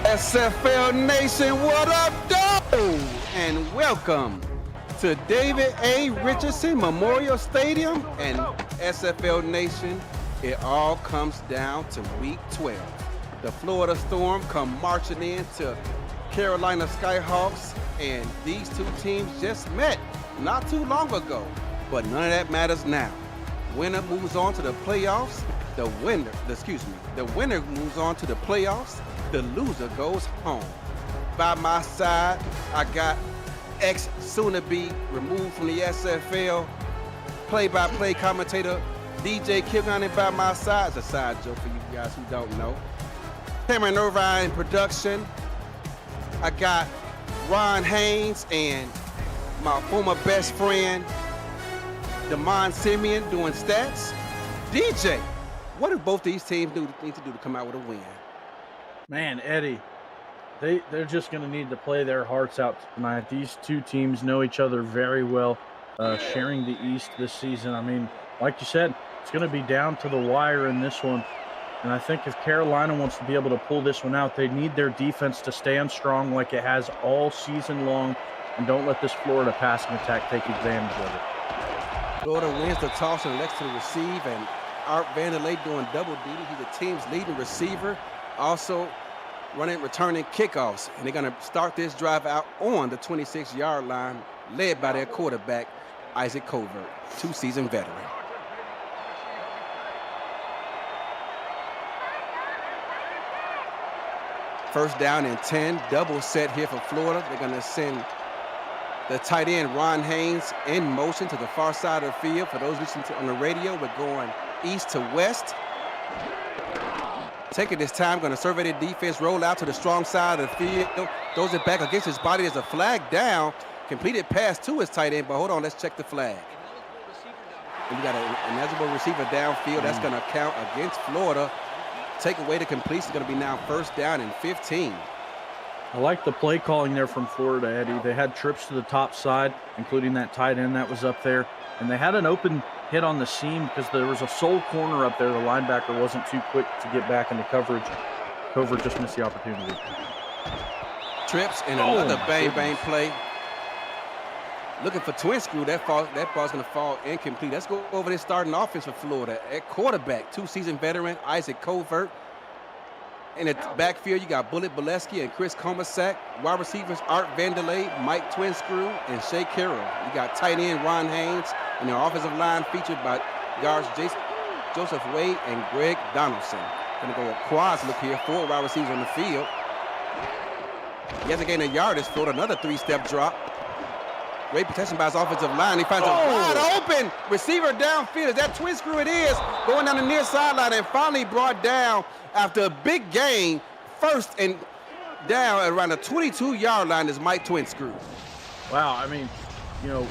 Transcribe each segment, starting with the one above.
SFL Nation, what up, though? And welcome to David A. Richardson Memorial Stadium and SFL Nation. It all comes down to week 12. The Florida Storm come marching in to Carolina Skyhawks, and these two teams just met not too long ago, but none of that matters now. Winner moves on to the playoffs. The winner moves on to the playoffs. The loser goes home. By my side, I got soon-to-be removed from the SFL play-by-play commentator DJ Kilgunning by my side. It's a side joke for you guys who don't know. Cameron Irvine in production. I got Ron Haynes and my former best friend Damon Simeon doing stats. DJ, what do both these teams need to do to come out with a win? Man, Eddie, they're just going to need to play their hearts out tonight. These two teams know each other very well, sharing the East this season. I mean, like you said, it's going to be down to the wire in this one. And I think if Carolina wants to be able to pull this one out, they need their defense to stand strong like it has all season long, and don't let this Florida passing attack take advantage of it. Florida wins the toss and elects to receive, and Art Vanderlei doing double duty. He's the team's leading receiver, also returning kickoffs. And they're going to start this drive out on the 26-yard line, led by their quarterback, Isaac Covert, two-season veteran. First down and 10, double set here for Florida. They're going to send the tight end, Ron Haynes, in motion to the far side of the field. For those listening on the radio, we're going east to west. Taking this time, going to survey the defense, roll out to the strong side of the field, throws it back against his body. There's a flag down, completed pass to his tight end, but hold on, let's check the flag. And we got an ineligible receiver downfield. That's going to count against Florida. Take away the completion. It's going to be now first down and 15. I like the play calling there from Florida, Eddie. They had trips to the top side, including that tight end that was up there. And they had an open hit on the seam because there was a sole corner up there. The linebacker wasn't too quick to get back into coverage. Covert just missed the opportunity. Trips and another bang play. Looking for twin screw. That ball's going to fall incomplete. Let's go over this starting offense for Florida. At quarterback, two-season veteran Isaac Covert. In the backfield, you got Bullet Bolesky and Chris Comasack. Wide receivers, Art Vanderlei, Mike Twinscrew, and Shea Carroll. You got tight end Ron Haynes, and their offensive line featured by guards Joseph Wade and Greg Donaldson. Gonna go a quads look here, 4 wide receivers on the field. He hasn't gained a yard this field, another 3-step drop. Great protection by his offensive line. He finds a wide open receiver downfield. Is that Twinscrew? It is. Going down the near sideline and finally brought down after a big gain. First and down around the 22-yard line is Mike Twinscrew. Wow, I mean,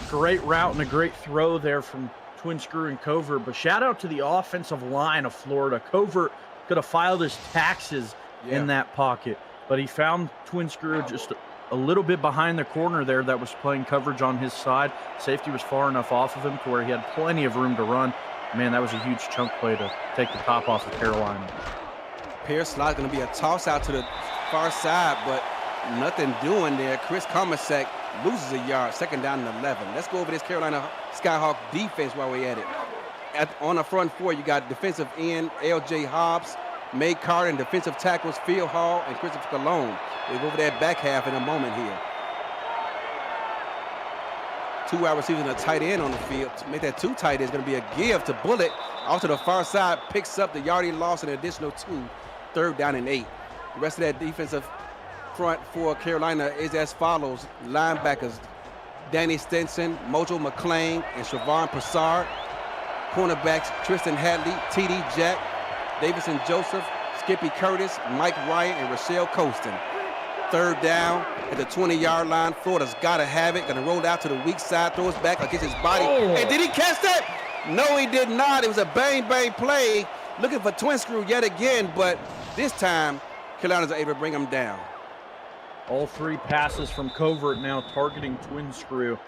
great route and a great throw there from Twinscrew and Covert. But shout out to the offensive line of Florida. Covert could have filed his taxes in that pocket, but he found Twinscrew just a little bit behind the corner there that was playing coverage on his side. Safety was far enough off of him to where he had plenty of room to run. Man, that was a huge chunk play to take the top off of Carolina. Pierce slot going to be a toss out to the far side, but nothing doing there. Chris Comasack loses a yard, second down and 11. Let's go over this Carolina Skyhawk defense while we're at it. On the front four, you got defensive end L.J. Hobbs, May Carter, and defensive tackles Phil Hall and Christopher Colon. We'll go over that back half in a moment here. 2 wide receivers and a tight end on the field. To make that 2 tight ends, going to be a give to Bullet. Off to the far side, picks up the yard he lost, an additional 2, third down and 8. The rest of that defensive front for Carolina is as follows. Linebackers, Danny Stinson, Mojo McClain, and Shavon Prasad. Cornerbacks, Tristan Hadley, T.D. Jack, Davison Joseph, Skippy Curtis, Mike Ryan, and Rochelle Colston. Third down at the 20-yard line. Florida's got to have it. Going to roll out to the weak side, throws back against his body. And did he catch that? No, he did not. It was a bang play. Looking for Twinscrew yet again, but this time Carolina's able to bring him down. All 3 passes from Covert now targeting Twinscrew.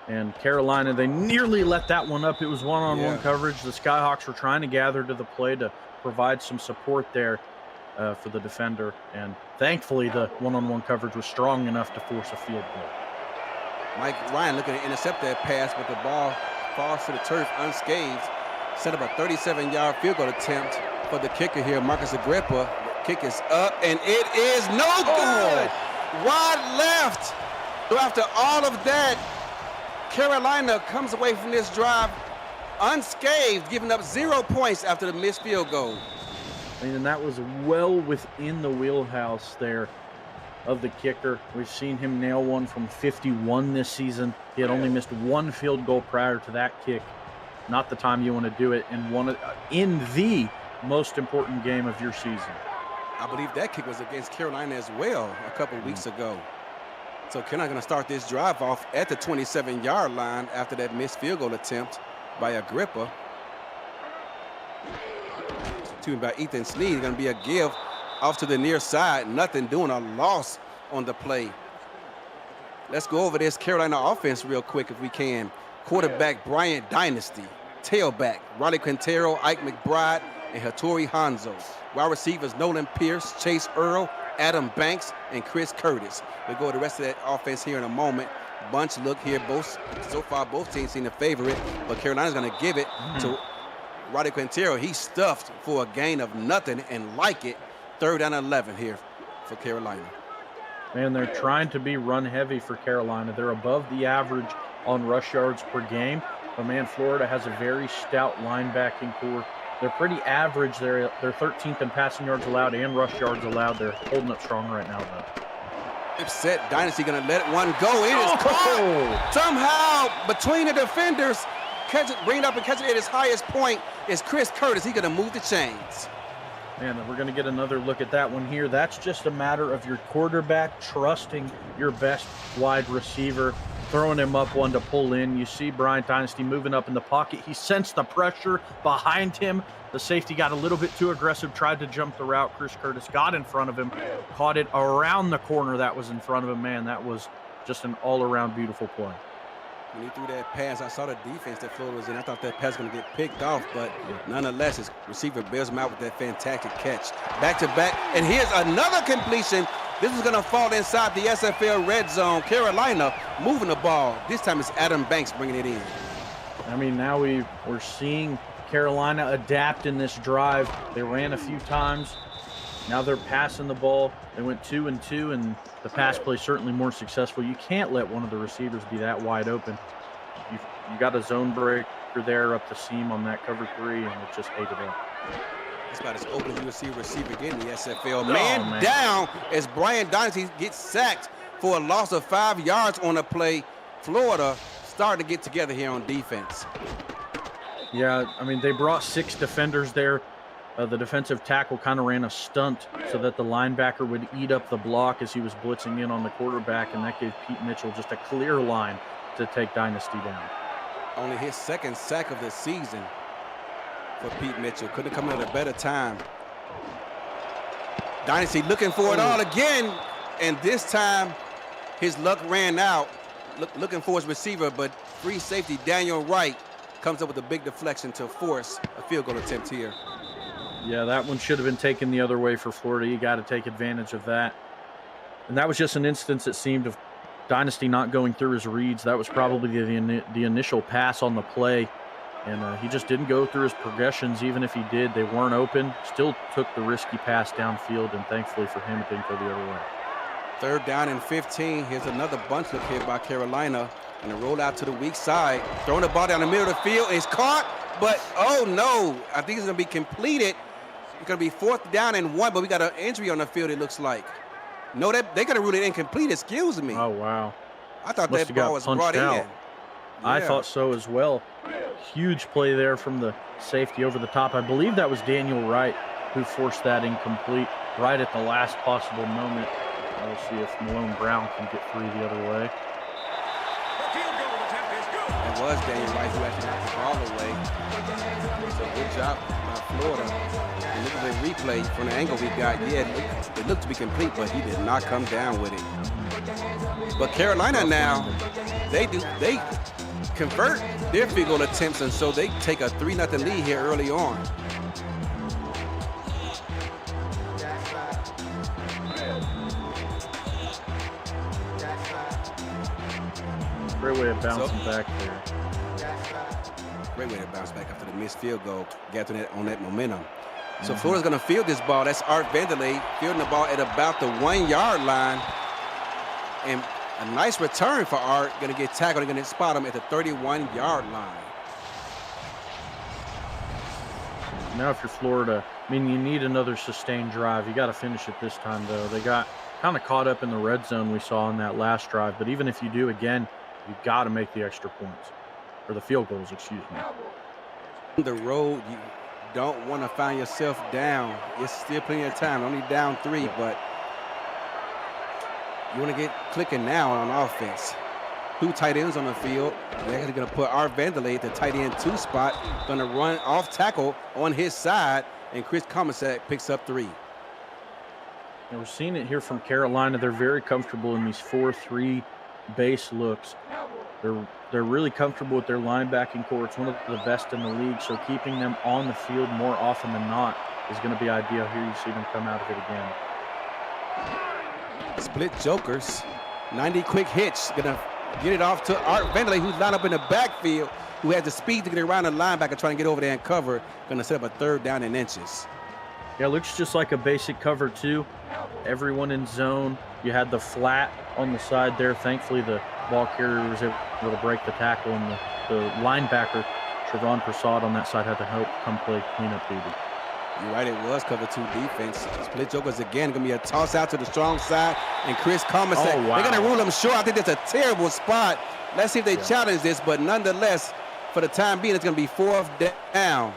And Carolina, they nearly let that one up. It was one-on-one coverage. The Skyhawks were trying to gather to the play to provide some support there. for the defender. And thankfully, the one-on-one coverage was strong enough to force a field goal. Mike Ryan looking to intercept that pass, but the ball falls to the turf unscathed. Set up a 37-yard field goal attempt for the kicker here, Marcus Agrippa. The kick is up, and it is no good. Wide left. So after all of that, Carolina comes away from this drive unscathed, giving up 0 points after the missed field goal. I mean, and that was well within the wheelhouse there of the kicker. We've seen him nail one from 51 this season. He had only missed one field goal prior to that kick. Not the time you want to do it in the most important game of your season. I believe that kick was against Carolina as well a couple weeks ago. So Carolina going to start this drive off at the 27-yard line after that missed field goal attempt by Agrippa. By Ethan Sneed, going to be a give off to the near side. Nothing doing, a loss on the play. Let's go over this Carolina offense real quick if we can. Quarterback Bryant Dynasty. Tailback Riley Quintero, Ike McBride, and Hattori Hanzo. Wide receivers Nolan Pierce, Chase Earl, Adam Banks, and Chris Curtis. We'll go to the rest of that offense here in a moment. Bunch look here. So far, both teams seem to favor it, but Carolina's going to give it to Roddy Quintero. He stuffed for a gain of nothing and like it. 3rd and 11 here for Carolina. Man, they're trying to be run heavy for Carolina. They're above the average on rush yards per game. But man, Florida has a very stout linebacking core. They're pretty average. They're 13th in passing yards allowed and rush yards allowed. They're holding up strong right now, though. Upset Dynasty going to let one go. It is caught somehow between the defenders. Bring it up and catch it at his highest point is Chris Curtis. He's going to move the chains. Man, we're going to get another look at that one here. That's just a matter of your quarterback trusting your best wide receiver, throwing him up one to pull in. You see Bryant Dynasty moving up in the pocket. He sensed the pressure behind him. The safety got a little bit too aggressive, tried to jump the route. Chris Curtis got in front of him, caught it around the corner that was in front of him. Man, that was just an all-around beautiful play. When he threw that pass, I saw the defense that Florida was in. I thought that pass was going to get picked off, but nonetheless, his receiver bails him out with that fantastic catch. Back-to-back, and here's another completion. This is going to fall inside the SFL red zone. Carolina moving the ball. This time it's Adam Banks bringing it in. I mean, now we're seeing Carolina adapt in this drive. They ran a few times. Now they're passing the ball. They went 2 and 2, and the pass play certainly more successful. You can't let one of the receivers be that wide open. You got a zone breaker there up the seam on that cover 3, and it just ate it up. That's about as open as you will see a receiver get in the SFL. Man down as Bryant Dynasty gets sacked for a loss of 5 yards on a play. Florida starting to get together here on defense. Yeah, I mean, they brought 6 defenders there. The defensive tackle kind of ran a stunt so that the linebacker would eat up the block as he was blitzing in on the quarterback, and that gave Pete Mitchell just a clear line to take Dynasty down. Only his 2nd sack of the season for Pete Mitchell. Couldn't come at a better time. Dynasty looking for it all again, and this time his luck ran out. Looking for his receiver, but free safety Daniel Wright comes up with a big deflection to force a field goal attempt here. Yeah, that one should have been taken the other way for Florida. You got to take advantage of that. And that was just an instance, it seemed, of Dynasty not going through his reads. That was probably the initial pass on the play. And he just didn't go through his progressions. Even if he did, they weren't open. Still took the risky pass downfield, and thankfully for him, it didn't go the other way. 3rd down and 15. Here's another bunch look here by Carolina. And a rollout to the weak side. Throwing the ball down the middle of the field. It's caught, but oh no. I think it's going to be completed. It's going to be 4th down and 1, but we got an injury on the field, it looks like. No, they're going to rule it incomplete. Excuse me. Oh, wow. I thought that ball was brought in. Yeah. I thought so as well. Huge play there from the safety over the top. I believe that was Daniel Wright who forced that incomplete right at the last possible moment. We'll see if Malone Brown can get 3 the other way. It was Daniel Wright who actually knocked the ball away. So good job by Florida. And look at the replay from the angle we got. Yeah, it looked to be complete, but he did not come down with it. But Carolina now, they convert their field goal attempts, and so they take a 3-0 lead here early on. Great way of bouncing back there. Great way to bounce back after the missed field goal, getting it on that momentum. So Florida's going to field this ball. That's Art Vanderlei fielding the ball at about the 1 yard line. And a nice return for Art. Going to get tackled. They're going to spot him at the 31 yard line. Now if you're Florida, I mean, you need another sustained drive. You got to finish it this time, though. They got kind of caught up in the red zone we saw in that last drive. But even if you do again, you got to make the extra points. Or the field goals, excuse me. On the road, you don't want to find yourself down. It's still plenty of time. Only down 3, but you want to get clicking now on offense. 2 tight ends on the field. They're going to put Art Vanderlei at the tight end 2 spot. Going to run off tackle on his side, and Chris Comisac picks up 3. And we're seeing it here from Carolina. They're very comfortable in these 4-3 base looks. They're really comfortable with their linebacking core. It's one of the best in the league, so keeping them on the field more often than not is going to be ideal. Here you see them come out of it again. Split jokers. 90 quick hitch. Going to get it off to Art Vanderlei, who's lined up in the backfield, who has the speed to get around the linebacker, trying to get over there and cover. Going to set up a 3rd down in inches. Yeah, it looks just like a basic cover, too. Everyone in zone. You had the flat on the side there. Thankfully, the ball carrier was able to break the tackle, and the linebacker, Trevon Prasad, on that side had to help come play cleanup duty. You're right, it was cover 2 defense. Split jokers again. Going to be a toss out to the strong side, and Chris Comisac. Oh, wow. They're going to rule him short. I think that's a terrible spot. Let's see if they challenge this, but nonetheless, for the time being, it's going to be 4th down.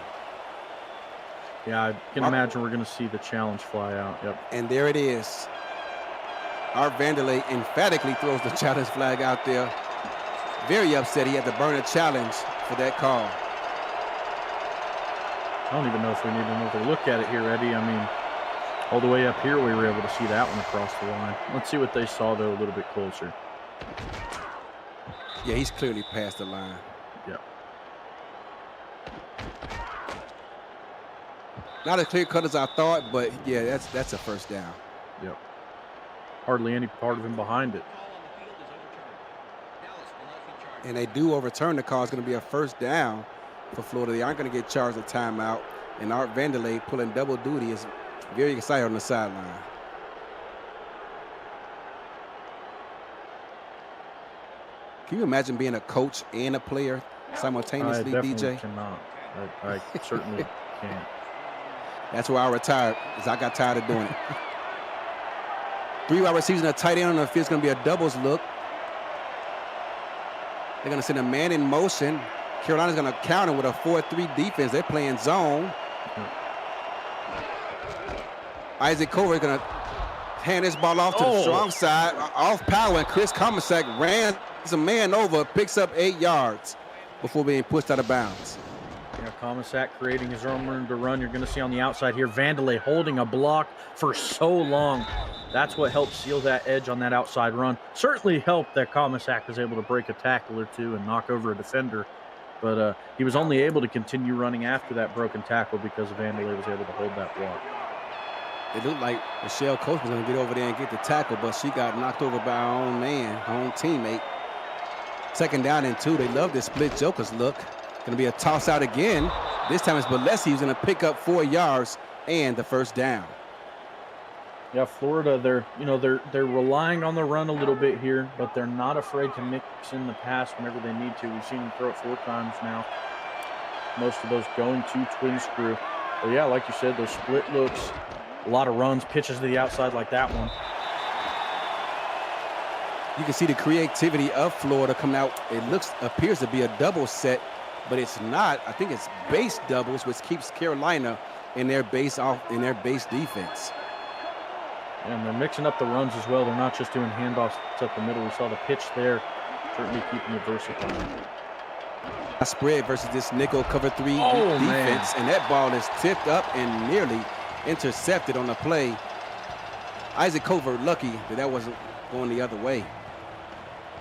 Yeah, I can imagine we're going to see the challenge fly out. Yep. And there it is. Art Vanderlei emphatically throws the challenge flag out there. Very upset he had to burn a challenge for that call. I don't even know if we need another look at it here, Eddie. I mean, all the way up here we were able to see that one across the line. Let's see what they saw, though, a little bit closer. Yeah, he's clearly past the line. Yep. Not as clear cut as I thought, but yeah, that's a 1st down. Yep. Hardly any part of him behind it. And they do overturn the call. It's going to be a 1st down for Florida. They aren't going to get charged a timeout. And Art Vanderlei, pulling double duty, is very excited on the sideline. Can you imagine being a coach and a player simultaneously, I DJ? Cannot. I certainly can't. That's where I retired, because I got tired of doing it. 3 wide receivers and a tight end on the field. It's going to be a doubles look. They're going to send a man in motion. Carolina's going to counter with a 4-3 defense. They're playing zone. Isaac Cover is going to hand this ball off to the strong side, off power, and Chris Comisac ran some man over, picks up 8 yards before being pushed out of bounds. Yeah, Comisac creating his own room to run. You're going to see on the outside here, Vanderlei holding a block for so long. That's what helped seal that edge on that outside run. Certainly helped that Comisac was able to break a tackle or 2 and knock over a defender. But he was only able to continue running after that broken tackle because Vanderlei was able to hold that block. It looked like Michelle Coach was going to get over there and get the tackle, but she got knocked over by her own man, her own teammate. 2nd down and 2. They love this split jokers look. Going to be a toss out again. This time it's Balesi who's going to pick up 4 yards and the 1st down. Yeah, Florida, they're relying on the run a little bit here, but they're not afraid to mix in the pass whenever they need to. We've seen them throw it 4 times now. Most of those going to twin screw. But yeah, like you said, those split looks, a lot of runs, pitches to the outside like that one. You can see the creativity of Florida coming out. It appears to be a double set, but it's not. I think it's base doubles, which keeps Carolina in their base defense. And they're mixing up the runs as well. They're not just doing handoffs up the middle. We saw the pitch there, certainly keeping it versatile. A spread versus this nickel cover 3 defense, man. And that ball is tipped up and nearly intercepted on the play. Isaac Covert lucky that wasn't going the other way.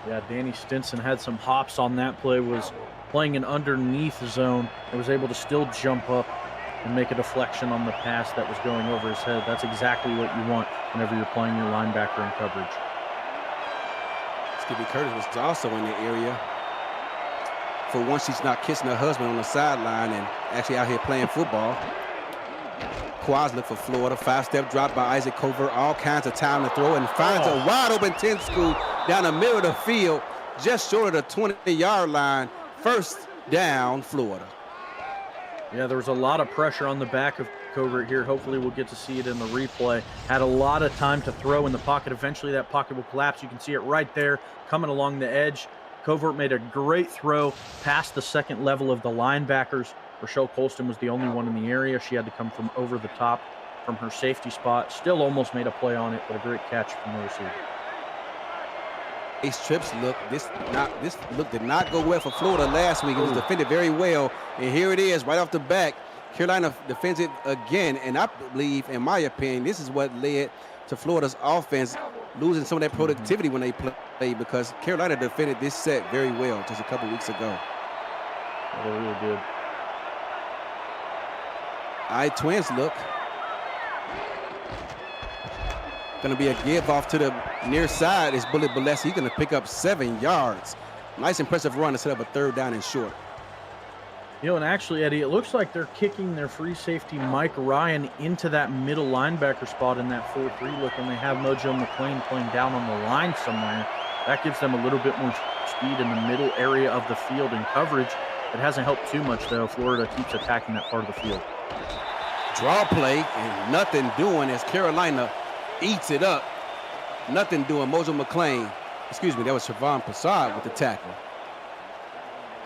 Yeah, Danny Stinson had some hops on that play, was playing an underneath zone and was able to still jump up and make a deflection on the pass that was going over his head. That's exactly what you want whenever you're playing your linebacker in coverage. Skippy Curtis was also in the area. For once, she's not kissing her husband on the sideline and actually out here playing football. Quads look for Florida. 5-step drop by Isaac Covert. All kinds of time to throw and finds a wide open 10 scoop down the middle of the field, just short of the 20-yard line. First down, Florida. Yeah, there was a lot of pressure on the back of Covert here. Hopefully we'll get to see it in the replay. Had a lot of time to throw in the pocket. Eventually that pocket will collapse. You can see it right there coming along the edge. Covert made a great throw past the second level of the linebackers. Rochelle Colston was the only one in the area. She had to come from over the top from her safety spot. Still almost made a play on it, but a great catch from the receiver. Ace Trips look, this look did not go well for Florida last week. It was defended very well, and here it is right off the back. Carolina defends it again, and I believe, in my opinion, this is what led to Florida's offense losing some of that productivity when they played, because Carolina defended this set very well just a couple weeks ago. Yeah, they really did. Twins look. Going to be a give off to the near side is Bullet Balessi. He's going to pick up 7 yards. Nice impressive run to set up a third down and short. You know, and actually, Eddie, it looks like they're kicking their free safety Mike Ryan into that middle linebacker spot in that 4-3 look, and they have Mojo McClain playing down on the line somewhere. That gives them a little bit more speed in the middle area of the field and coverage. It hasn't helped too much, though. Florida keeps attacking that part of the field. Draw play and nothing doing as Carolina eats it up. Nothing doing. Mojo McClain, excuse me, that was Siobhan Passad with the tackle.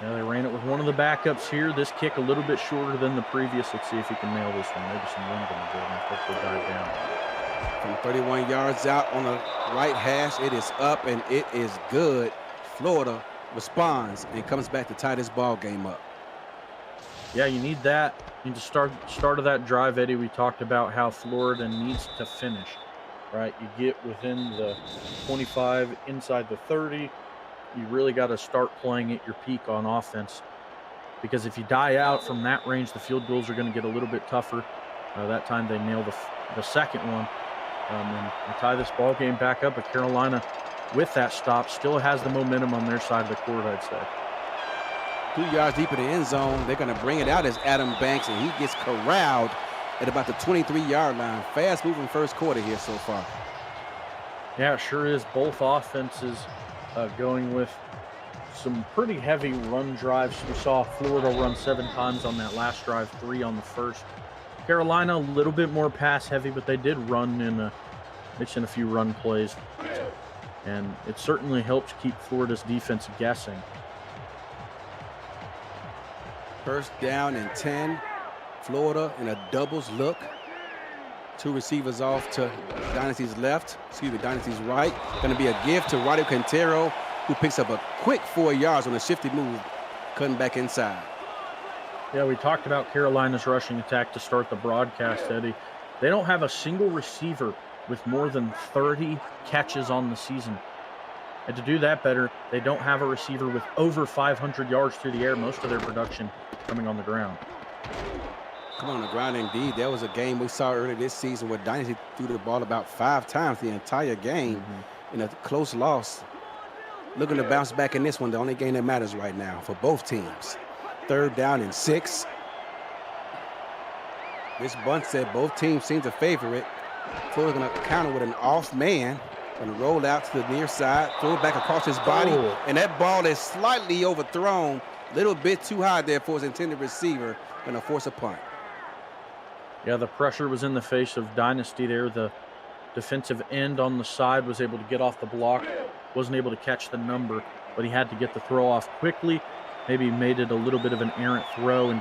Yeah, they ran it with one of the backups here. This kick a little bit shorter than the previous. Let's see if he can nail this one. Maybe some wind in the building. Hopefully dive down. From 31 yards out on the right hash, it is up and it is good. Florida responds and comes back to tie this ball game up. Yeah, you need that. You need to start of that drive, Eddie. We talked about how Florida needs to finish, right? You get within the 25, inside the 30. You really got to start playing at your peak on offense, because if you die out from that range, the field goals are going to get a little bit tougher. That time they nail the second one and tie this ball game back up. But Carolina, with that stop, still has the momentum on their side of the court, I'd say. 2 yards deep in the end zone. They're going to bring it out as Adam Banks, and he gets corralled at about the 23-yard line. Fast-moving first quarter here so far. Yeah, it sure is. Both offenses going with some pretty heavy run drives. We saw Florida run 7 times on that last drive, 3 on the first. Carolina, a little bit more pass-heavy, but they did run mix in a few run plays. And it certainly helps keep Florida's defense guessing. First down and 10. Florida in a doubles look. 2 receivers off to Dynasty's left. Dynasty's right. Going to be a give to Roddy Quintero, who picks up a quick 4 yards on a shifty move, cutting back inside. Yeah, we talked about Carolina's rushing attack to start the broadcast, Eddie. They don't have a single receiver with more than 30 catches on the season. And to do that better, they don't have a receiver with over 500 yards through the air, most of their production coming on the ground. Come on the ground indeed. That was a game we saw earlier this season where Dynasty threw the ball about 5 times the entire game in a close loss. Looking to bounce back in this one, the only game that matters right now for both teams. 3rd down and 6. This bunt said both teams seem to favor it. Florida's going to counter with an off man. Going to roll out to the near side, throw it back across his body, and that ball is slightly overthrown. A little bit too high there for his intended receiver. Going to force a punt. Yeah, the pressure was in the face of Dynasty there. The defensive end on the side was able to get off the block, wasn't able to catch the number, but he had to get the throw off quickly. Maybe made it a little bit of an errant throw, and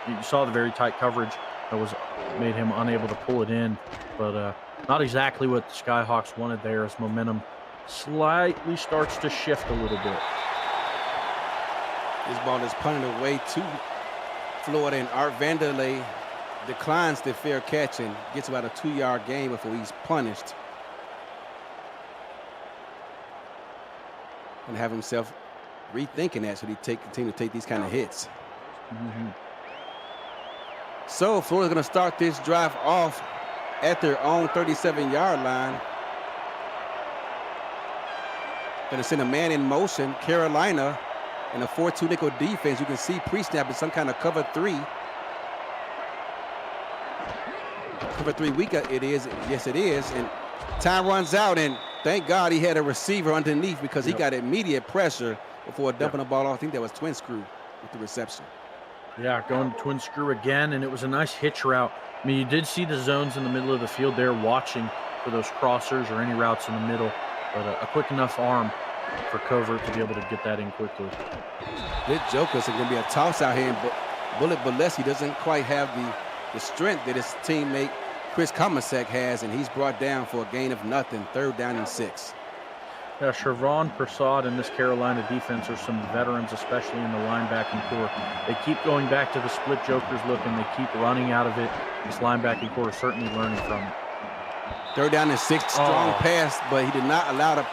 you saw the very tight coverage that made him unable to pull it in. But not exactly what the Skyhawks wanted there, as momentum slightly starts to shift a little bit. This ball is punted away to Florida, and Art Vanderlei declines the fair catch and gets about a 2-yard gain before he's punished. And have himself rethinking that so he continue to take these kind of hits. So Florida's going to start this drive off at their own 37-yard line. Going to send a man in motion. Carolina in a 4-2 nickel defense. You can see pre-snap in some kind of cover 3. Cover 3 weak it is. Yes, it is. And time runs out, and thank God he had a receiver underneath because he got immediate pressure before dumping the ball off. I think that was twin screw with the reception. Yeah, going to twin screw again, and it was a nice hitch route. I mean, you did see the zones in the middle of the field there watching for those crossers or any routes in the middle, but a quick enough arm for Covert to be able to get that in quickly. Good jokers are going to be a toss out here, but Bullet Bolesky doesn't quite have the strength that his teammate Chris Comasek has, and he's brought down for a gain of nothing, 3rd down and 6. Yeah, Shervon Prasad and this Carolina defense are some veterans, especially in the linebacking core. They keep going back to the split jokers look, and they keep running out of it. This linebacking core is certainly learning from it. 3rd down and 6, strong pass, but he did not allow the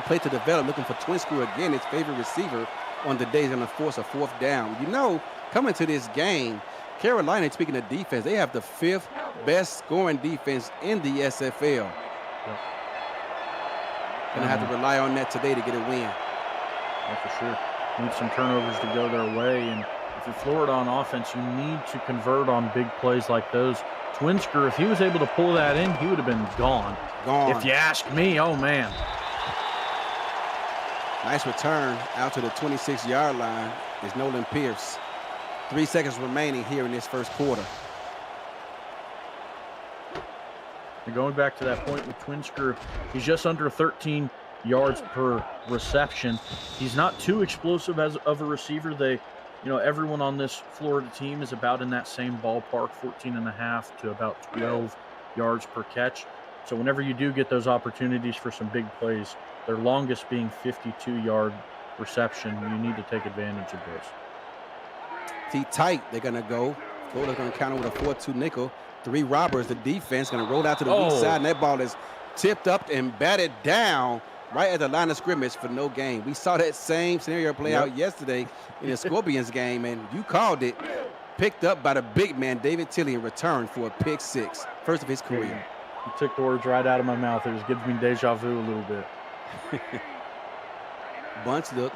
play to develop, looking for twin screw again, his favorite receiver on the day. He's going to force a 4th down. You know, coming to this game, Carolina, speaking of defense, they have the 5th best scoring defense in the SFL. Gonna have to rely on that today to get a win. Yeah, for sure. Need some turnovers to go their way, and if you're Florida on offense, you need to convert on big plays like those. Twin screw, if he was able to pull that in, he would have been gone. If you ask me, oh man. Nice return out to the 26-yard line is Nolan Pierce. 3 seconds remaining here in this first quarter. And going back to that point with twin screw, he's just under 13 yards per reception. He's not too explosive as of a receiver. Everyone on this Florida team is about in that same ballpark, 14.5 to about 12 yards per catch. So whenever you do get those opportunities for some big plays, their longest being 52-yard reception, you need to take advantage of those. Tee tight, they're going to go. Florida's going to counter with a 4-2 nickel. 3 robbers, the defense going to roll out to the weak side, and that ball is tipped up and batted down right at the line of scrimmage for no gain. We saw that same scenario play out yesterday in the Scorpions game, and you called it. Picked up by the big man, David Tilley, in return for a pick 6, first of his career. You took the words right out of my mouth. It was giving me deja vu a little bit. Bunch look.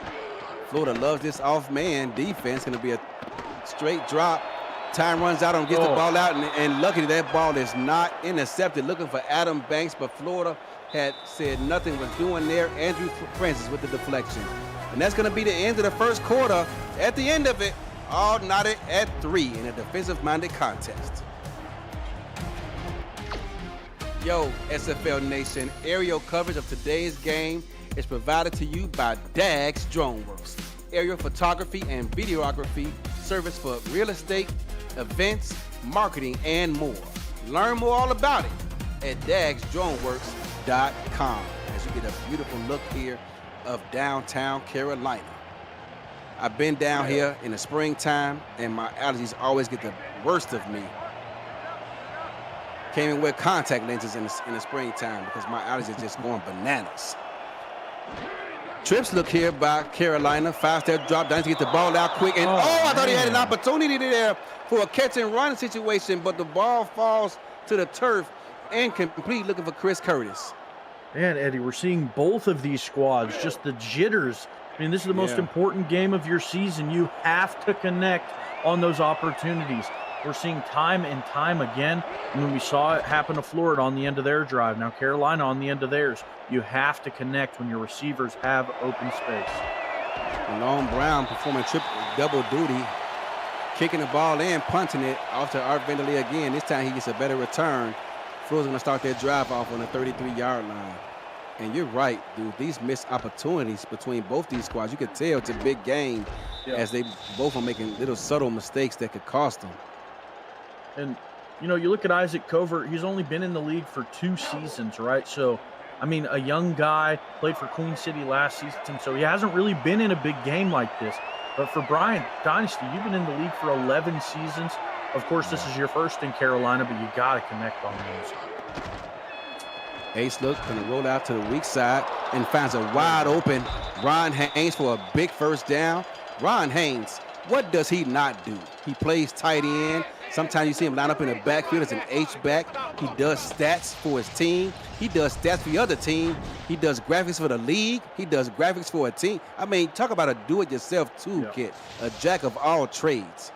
Florida loves this off-man defense. Going to be a straight drop. Time runs out on gets the ball out, and luckily that ball is not intercepted. Looking for Adam Banks, but Florida had said nothing was doing there. Andrew Francis with the deflection. And that's going to be the end of the first quarter. At the end of it, all knotted at 3 in a defensive-minded contest. Yo, SFL Nation, aerial coverage of today's game is provided to you by Dags DroneWorks. Aerial photography and videography service for real estate, events, marketing, and more. Learn more all about it at dagsdroneworks.com as you get a beautiful look here of downtown Carolina. I've been down here in the springtime, and my allergies always get the worst of me. Can't even wear contact lenses in the springtime because my allergies are just going bananas. Trips look here by Carolina. 5-step drop down to get the ball out quick. And I thought he had an opportunity there for a catch and run situation, but the ball falls to the turf incomplete, looking for Chris Curtis. Man, Eddie, we're seeing both of these squads, just the jitters. I mean, this is the most important game of your season. You have to connect on those opportunities. We're seeing time and time again. I mean, we saw it happen to Florida on the end of their drive. Now Carolina on the end of theirs. You have to connect when your receivers have open space. Malone Brown performing double duty, kicking the ball in, punting it off to Art Vanderlee again. This time he gets a better return. Florida's going to start their drive off on the 33-yard line. And you're right, dude. These missed opportunities between both these squads, you could tell it's a big game as they both are making little subtle mistakes that could cost them. And, you know, you look at Isaac Covert, he's only been in the league for 2 seasons, right? So, I mean, a young guy, played for Queen City last season, so he hasn't really been in a big game like this. But for Brian Dynasty, you've been in the league for 11 seasons. Of course, this is your first in Carolina, but you got to connect on those. Ace look, going to roll out to the weak side and finds a wide open Ron Haynes for a big first down. Ron Haynes, what does he not do? He plays tight end, Sometimes you see him line up in the backfield as an H-back. He does stats for his team. He does stats for the other team. He does graphics for the league. He does graphics for a team. I mean, talk about a do-it-yourself toolkit, a jack of all trades.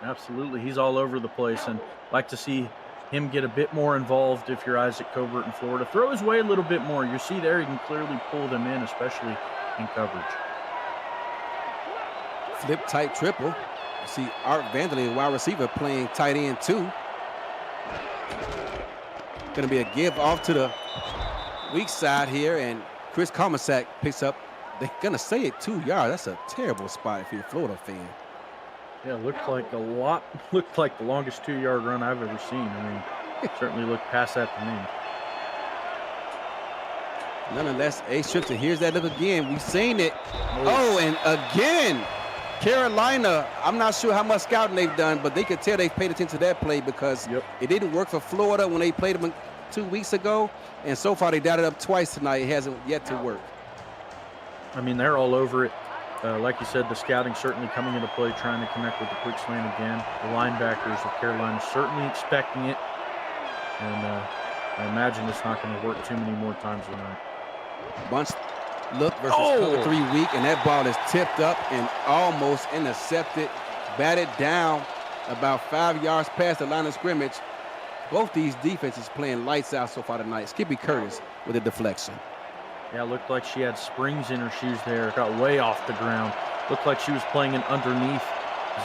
Absolutely. He's all over the place, and like to see him get a bit more involved if you're Isaac Covert in Florida. Throw his way a little bit more. You see there, he can clearly pull them in, especially in coverage. Flip tight triple. You see Art Vanderlei, wide receiver, playing tight end too. Going to be a give off to the weak side here, and Chris Comasack picks up. They're going to say it 2 yards. That's a terrible spot if you're a Florida fan. Yeah, looked like the longest 2-yard run I've ever seen. I mean, certainly looked past that to me. Nonetheless, Ace Tripton, here's that look again. We've seen it. Oh, and again, Carolina, I'm not sure how much scouting they've done, but they could tell they've paid attention to that play because it didn't work for Florida when they played them 2 weeks ago, and so far they dotted up twice tonight. It hasn't yet to work. I mean, they're all over it. Like you said, the scouting certainly coming into play, trying to connect with the quick slant again. The linebackers of Carolina certainly expecting it, and I imagine it's not going to work too many more times tonight. Bunch look versus cover 3 weak, and that ball is tipped up and almost intercepted, batted down about 5 yards past the line of scrimmage. Both these defenses playing lights out so far tonight. Skippy Curtis with a deflection. Yeah, looked like she had springs in her shoes there. Got way off the ground. Looked like she was playing an underneath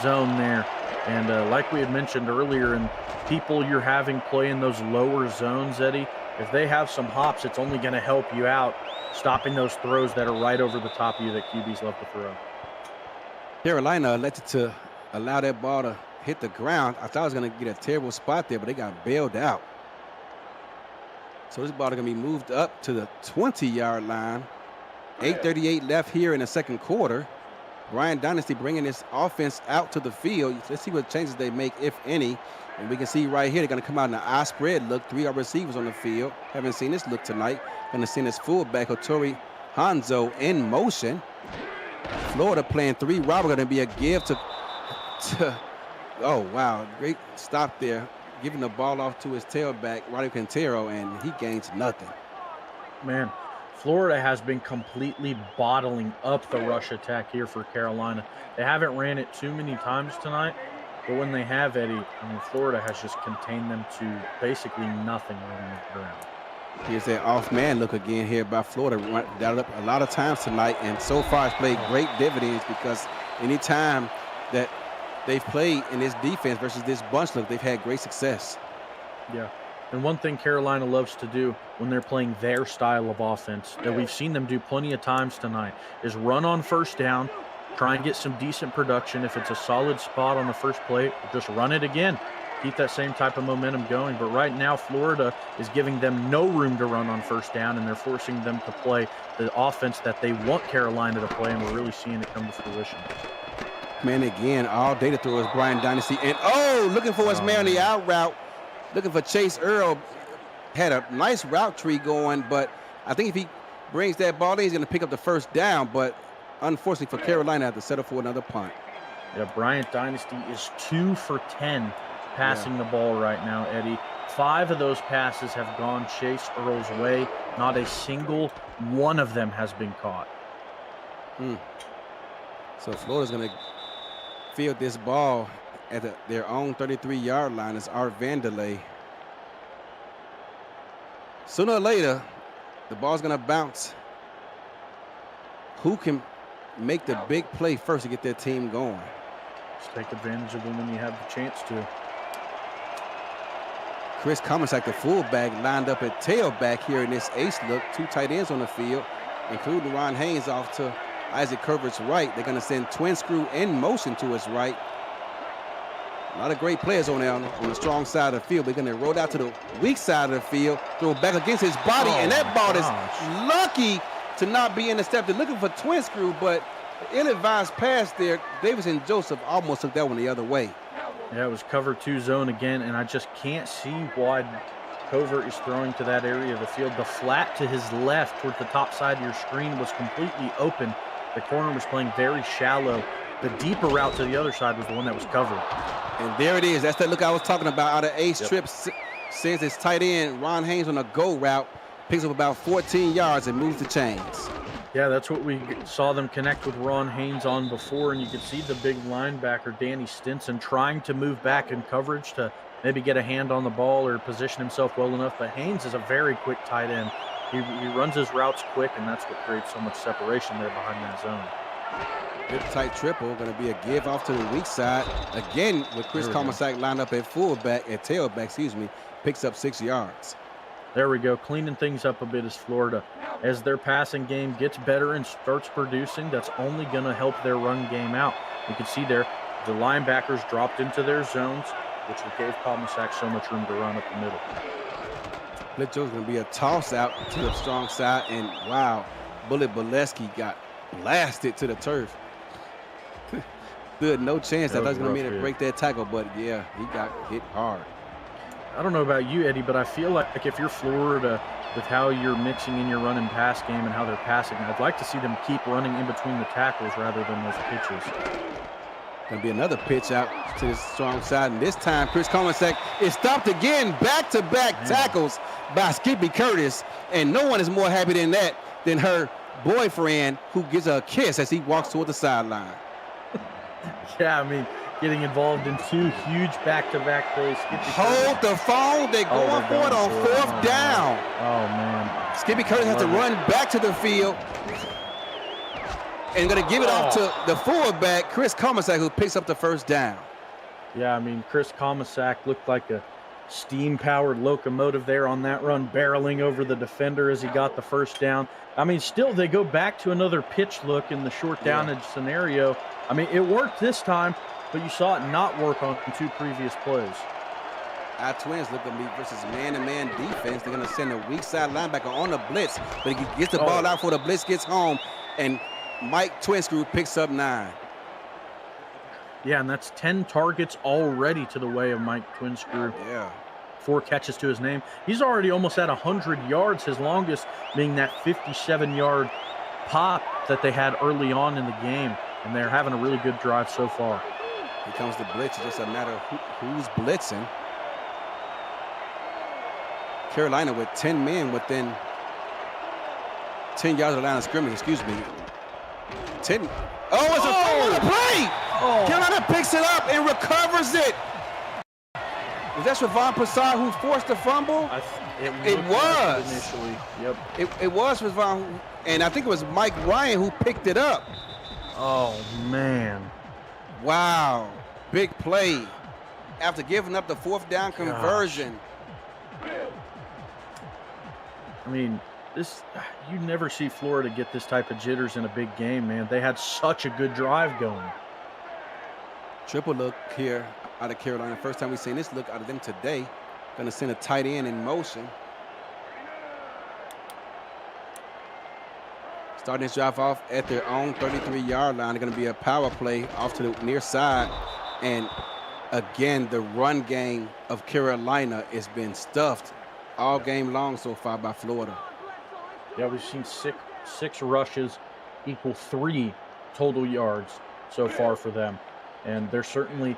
zone there. And like we had mentioned earlier, and people you're having play in those lower zones, Eddie, if they have some hops, it's only going to help you out stopping those throws that are right over the top of you that QBs love to throw. Carolina elected to allow that ball to hit the ground. I thought I was going to get a terrible spot there, but they got bailed out. So this ball is going to be moved up to the 20-yard line. 8:38 left here in the second quarter. Brian Dynasty bringing this offense out to the field. Let's see what changes they make, if any. And we can see right here, they're going to come out in the I spread look. 3 receivers on the field. Haven't seen this look tonight. Going to send his fullback, Otori Hanzo, in motion. Florida playing 3 wide. Going to be a give to oh, wow. Great stop there. Giving the ball off to his tailback, Roddy Quintero, and he gains nothing. Man, Florida has been completely bottling up the rush attack here for Carolina. They haven't ran it too many times tonight, but when they have, Eddie, I mean, Florida has just contained them to basically nothing running the ground. Here's that off-man look again here by Florida. Dialed up a lot of times tonight, and so far it's played great dividends because anytime that they've played in this defense versus this bunch look, they've had great success. Yeah, and one thing Carolina loves to do when they're playing their style of offense that we've seen them do plenty of times tonight is run on first down, try and get some decent production. If it's a solid spot on the first play, just run it again. Keep that same type of momentum going. But right now, Florida is giving them no room to run on first down, and they're forcing them to play the offense that they want Carolina to play, and we're really seeing it come to fruition. Man, again, all data throwers, Brian Dynasty. And, looking for his man on the out route. Looking for Chase Earl. Had a nice route tree going, but I think if he brings that ball in, he's going to pick up the first down. But unfortunately for Carolina, have to settle for another punt. Yeah, Bryant Dynasty is 2 for 10 passing the ball right now, Eddie. 5 of those passes have gone Chase Earl's way. Not a single one of them has been caught. So Florida's going to field this ball at their own 33-yard line as Art Vanderlei. Sooner or later, the ball's going to bounce. Who can make the big play first to get their team going? Just take advantage of them when you have the chance to. Chris Comasack, the fullback, lined up at tailback here in this ace look. 2 tight ends on the field, including Ron Haynes off to Isaac Curvert's right. They're going to send twin screw in motion to his right. A lot of great players on there on the strong side of the field. They're going to roll out to the weak side of the field, throw back against his body, and that ball is lucky to not be intercepted. Looking for twin screw, but ill-advised pass there. Davis and Joseph almost took that one the other way. Yeah, it was cover 2 zone again, and I just can't see why Covert is throwing to that area of the field. The flat to his left towards the top side of your screen was completely open. The corner was playing very shallow, the deeper route to the other side was the one that was covered. And there it is. That's that look I was talking about out of Ace Yep. Trips. Sends his tight end, Ron Haynes, on a go route, picks up about 14 yards and moves the chains. Yeah, that's what we saw them connect with Ron Haynes on before, and you could see the big linebacker, Danny Stinson, trying to move back in coverage to maybe get a hand on the ball or position himself well enough. But Haynes is a very quick tight end. He runs his routes quick, and that's what creates so much separation there behind that zone. Good tight triple, going to be a give off to the weak side. Again, with Chris Comersack lined up at tailback, picks up 6 yards. There we go, cleaning things up a bit as Florida. As their passing game gets better and starts producing, that's only going to help their run game out. You can see there, the linebackers dropped into their zones, which gave Comersack so much room to run up the middle. Blitzo's going to be a toss out to the strong side, and wow, Bullet Bolesky got blasted to the turf. Good, no chance that was going to mean to break that tackle, but yeah, he got hit hard. I don't know about you, Eddie, but I feel like if you're Florida, with how you're mixing in your run and pass game and how they're passing, I'd like to see them keep running in between the tackles rather than those pitches. Going to be another pitch out to the strong side, and this time Chris Comersack is stopped again. Back-to-back tackles by Skippy Curtis, and no one is more happy than that than her boyfriend, who gives her a kiss as he walks toward the sideline. Yeah, I mean, getting involved in two huge back-to-back plays. Hold the phone. They're going for it on fourth down. Oh, man. Skippy Curtis has to run back to the field and going to give it off to the fullback, Chris Comersack, who picks up the first down. Yeah, I mean, Chris Comersack looked like a steam-powered locomotive there on that run, barreling over the defender as he got the first down. I mean, still, they go back to another pitch look in the short downage scenario. I mean, it worked this time, but you saw it not work on two previous plays. Our Twins look at me versus man-to-man defense. They're going to send a weak side linebacker on the blitz, but he gets the ball out before the blitz gets home, and Mike Twinscrew picks up 9. Yeah, and that's 10 targets already to the way of Mike Twinscrew. Yeah. 4 catches to his name. He's already almost at 100 yards, his longest being that 57-yard pop that they had early on in the game, and they're having a really good drive so far. Here comes the blitz. It's just a matter of who's blitzing. Carolina with 10 men within 10 yards of the line of scrimmage, 10. Oh, it's a fumble to play! Oh. Carolina picks it up and recovers it. Was that Ravon Prasad who forced the fumble? It was. Like initially. Yep. It was Ravon, and I think it was Mike Ryan who picked it up. Oh, man. Wow. Big play. After giving up the fourth down conversion. I mean, you never see Florida get this type of jitters in a big game, man. They had such a good drive going. Triple look here out of Carolina. First time we've seen this look out of them today. Going to send a tight end in motion. Starting this drive off at their own 33-yard line. They're going to be a power play off to the near side. And again, the run game of Carolina has been stuffed all game long so far by Florida. Yeah, we've seen six rushes equal 3 total yards so far for them. And they're certainly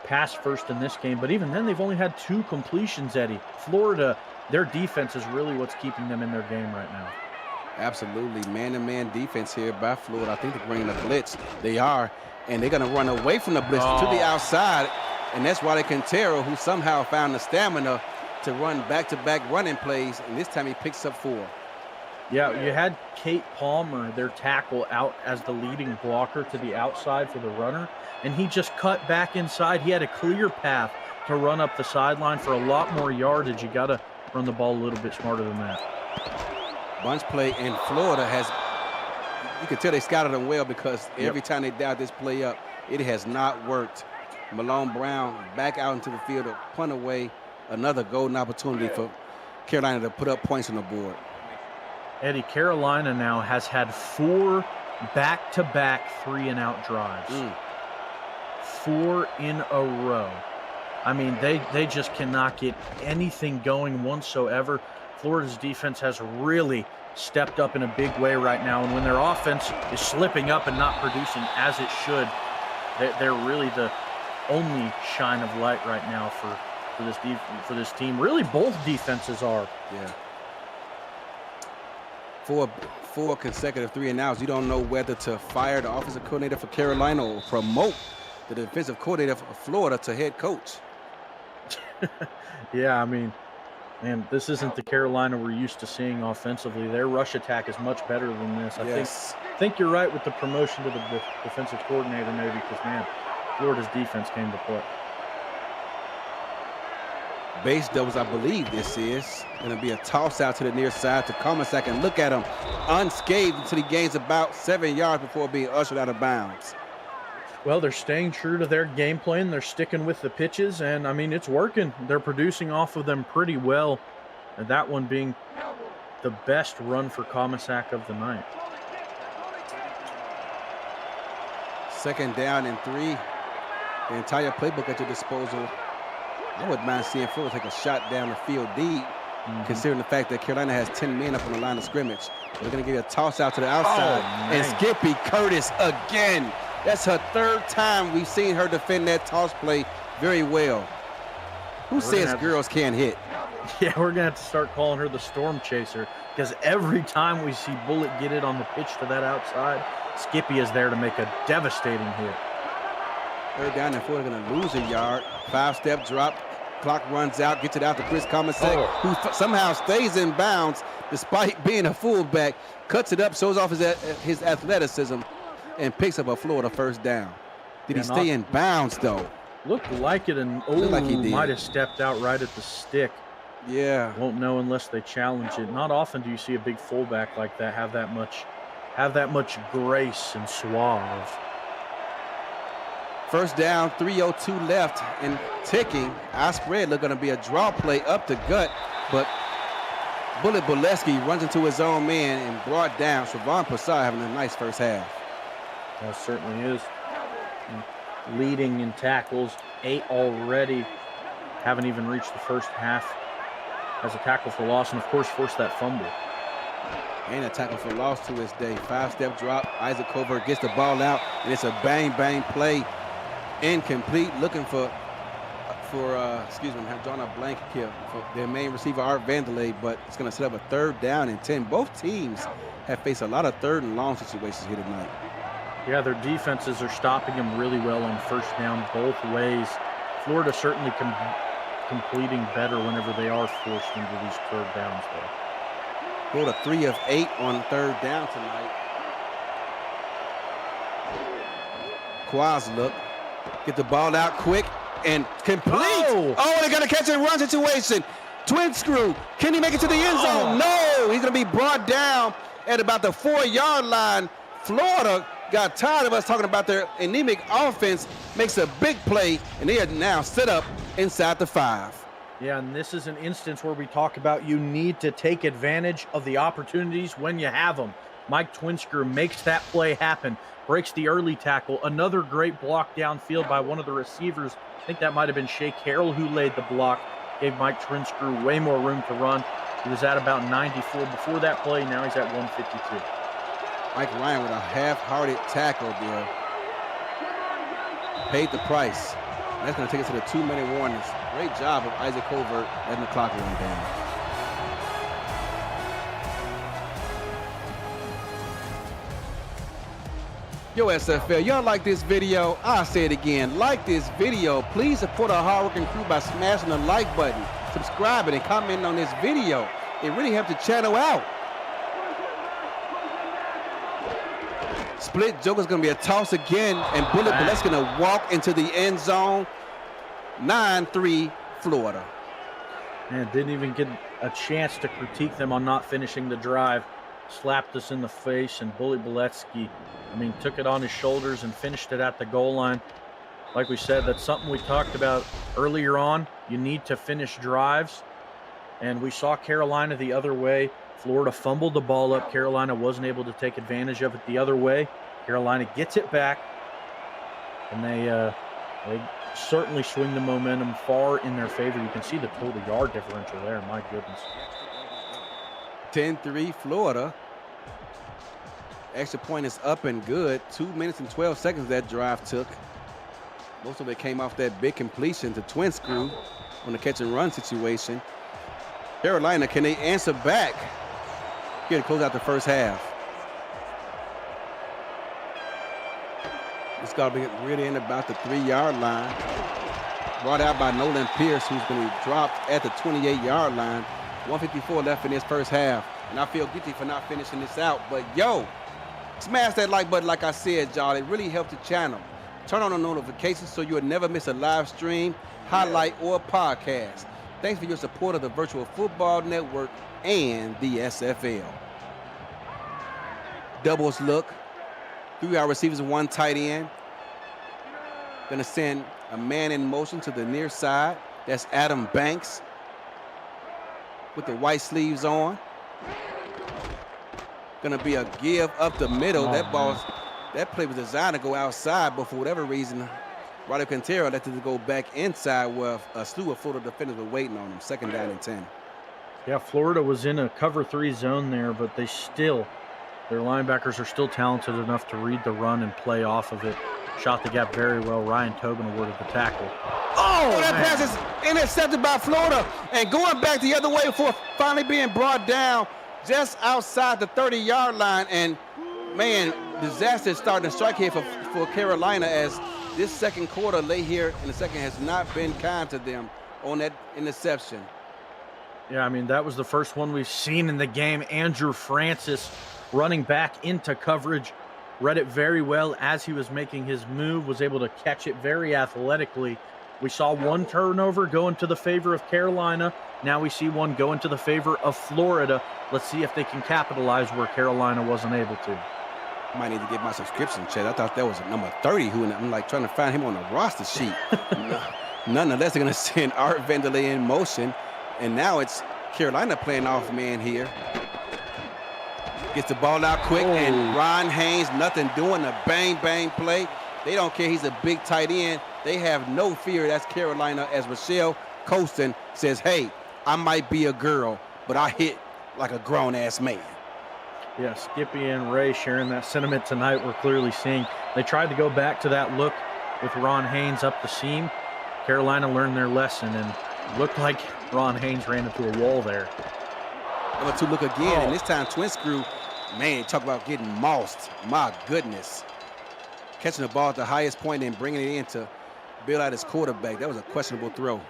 pass first in this game, but even then they've only had 2 completions, Eddie. Florida, their defense is really what's keeping them in their game right now. Absolutely. Man-to-man defense here by Florida. I think they're bringing a blitz. They are, and they're going to run away from the blitz to the outside, and that's Wally Quintero, who somehow found the stamina to run back-to-back running plays, and this time he picks up 4. Yeah, you had Kate Palmer, their tackle, out as the leading blocker to the outside for the runner, and he just cut back inside. He had a clear path to run up the sideline for a lot more yardage. You got to run the ball a little bit smarter than that. Bunch play, and Florida has, you can tell they scouted them well because every time they dialed this play up, it has not worked. Malone Brown back out into the field to punt away another golden opportunity for Carolina to put up points on the board. Eddie, Carolina now has had 4 back-to-back 3-and-out drives. 4 in a row. I mean, they just cannot get anything going whatsoever. Florida's defense has really stepped up in a big way right now, and when their offense is slipping up and not producing as it should, They're really the only shine of light right now for this team. Really, both defenses are. Yeah. Four consecutive 3-and-outs. You don't know whether to fire the offensive coordinator for Carolina or promote the defensive coordinator of Florida to head coach. Yeah, I mean, man, this isn't the Carolina we're used to seeing offensively. Their rush attack is much better than this. I think you're right with the promotion to the defensive coordinator, maybe, because, man, Florida's defense came to play. Base doubles, I believe this is going to be a toss out to the near side to Comasack, and look at him unscathed until he gains about 7 yards before being ushered out of bounds. Well, they're staying true to their game plan. They're sticking with the pitches, and, I mean, it's working. They're producing off of them pretty well, and that one being the best run for Comasack of the night. 2nd down and 3. The entire playbook at your disposal. I wouldn't mind seeing Florida take a shot down the field deep, considering the fact that Carolina has 10 men up on the line of scrimmage. They're going to give you a toss out to the outside. And Skippy Curtis again. That's her 3rd time we've seen her defend that toss play very well. Who says girls can't hit? Yeah, we're going to have to start calling her the storm chaser, because every time we see Bullet get it on the pitch to that outside, Skippy is there to make a devastating hit. 3rd down and 4, they're going to lose a yard. 5-step drop. Clock runs out, gets it out to Chris Comasack, who somehow stays in bounds despite being a fullback, cuts it up, shows off his athleticism, and picks up a Florida 1st down. Did he stay in bounds, though? Looked like it, and like he did. Might have stepped out right at the stick. Yeah. Won't know unless they challenge it. Not often do you see a big fullback like that have that much grace and suave. 1st down, 3:02 left, and ticking. Our spread look going to be a draw play up the gut, but Bullet Boleski runs into his own man and brought down. Siobhan Passar having a nice 1st half. That certainly is. Leading in tackles, 8 already. Haven't even reached the 1st half. Has a tackle for loss, and of course forced that fumble. And a tackle for loss to his day. 5-step drop. Isaac Covert gets the ball out, and it's a bang play. Incomplete, looking for excuse me, I'm drawing a blank here for their main receiver, Art Vanderlei, but it's going to set up a 3rd down and 10. Both teams have faced a lot of 3rd and long situations here tonight. Yeah, their defenses are stopping them really well on 1st down both ways. Florida certainly completing better whenever they are forced into these 3rd downs, though. Florida 3 of 8 on 3rd down tonight. Quaz look. Get the ball out quick and complete. Oh, they're going to catch a run situation. Twin screw. Can he make it to the end zone? No, he's going to be brought down at about the 4-yard line. Florida got tired of us talking about their anemic offense, makes a big play, and they are now set up inside the 5. Yeah, and this is an instance where we talk about you need to take advantage of the opportunities when you have them. Mike Twinscrew makes that play happen, breaks the early tackle. Another great block downfield by one of the receivers. I think that might have been Shea Carroll who laid the block. Gave Mike Twinscrew way more room to run. He was at about 94 before that play. Now he's at 152. Mike Ryan with a half-hearted tackle there. Paid the price. That's going to take us to the 2-minute warnings. Great job of Isaac Covert letting the clock run down. Yo, SFL, y'all like this video? I'll say it again. Like this video. Please support our hardworking crew by smashing the like button, subscribing, and commenting on this video. It really helps the channel out. Split joker's going to be a toss again, and Bullet Bullet's going to walk into the end zone. 9-3 Florida. Man, didn't even get a chance to critique them on not finishing the drive. Slapped us in the face, and Bullet Boletsky, took it on his shoulders and finished it at the goal line. Like we said, that's something we talked about earlier on. You need to finish drives, and we saw Carolina the other way. Florida fumbled the ball up. Carolina wasn't able to take advantage of it the other way. Carolina gets it back, and they certainly swing the momentum far in their favor. You can see the total yard differential there. My goodness. 10-3 Florida. Extra point is up and good. 2 minutes and 12 seconds that drive took. Most of it came off that big completion to Twin Screw on the catch and run situation. Carolina, can they answer back here to close out the first half? It's got to be really in about the 3-yard line. Brought out by Nolan Pierce, who's going to be dropped at the 28-yard line. 1:54 left in this first half. And I feel guilty for not finishing this out. But, yo, smash that like button like I said, y'all. It really helps the channel. Turn on the notifications so you'll never miss a live stream, highlight, or podcast. Thanks for your support of the Virtual Football Network and the SFL. Doubles look. 3 wide receivers and 1 tight end. Gonna send a man in motion to the near side. That's Adam Banks with the white sleeves on. Gonna be a give up the middle. That play was designed to go outside, but for whatever reason, Roddy Quintero let it go back inside where a slew of Florida defenders were waiting on him. 2nd down and 10. Yeah, Florida was in a cover 3 zone there, but their linebackers are still talented enough to read the run and play off of it. Shot the gap very well. Ryan Tobin awarded the tackle. Oh, that pass is intercepted by Florida and going back the other way before finally being brought down just outside the 30-yard line. And, man, disaster is starting to strike here for Carolina as this second quarter late here in the second has not been kind to them on that interception. Yeah, I mean, that was the first one we've seen in the game. Andrew Francis running back into coverage, read it very well as he was making his move, was able to catch it very athletically. We saw one turnover go into the favor of Carolina. Now we see one go into the favor of Florida. Let's see if they can capitalize where Carolina wasn't able to. I might need to get my subscription checked. I thought that was number 30, who I'm like trying to find him on the roster sheet. Nonetheless, they're going to send Art Vanderlei in motion, and now it's Carolina playing off man here. Gets the ball out quick, and Ron Haynes, nothing doing, a bang play. They don't care. He's a big tight end. They have no fear. That's Carolina, as Rochelle Colston says, hey, I might be a girl, but I hit like a grown-ass man. Yeah, Skippy and Ray sharing that sentiment tonight. We're clearly seeing they tried to go back to that look with Ron Haynes up the seam. Carolina learned their lesson and looked like Ron Haynes ran into a wall there. Number 2 look again, and this time Twin Screw, man, talk about getting mossed. My goodness. Catching the ball at the highest point and bringing it in to bail out his quarterback. That was a questionable throw.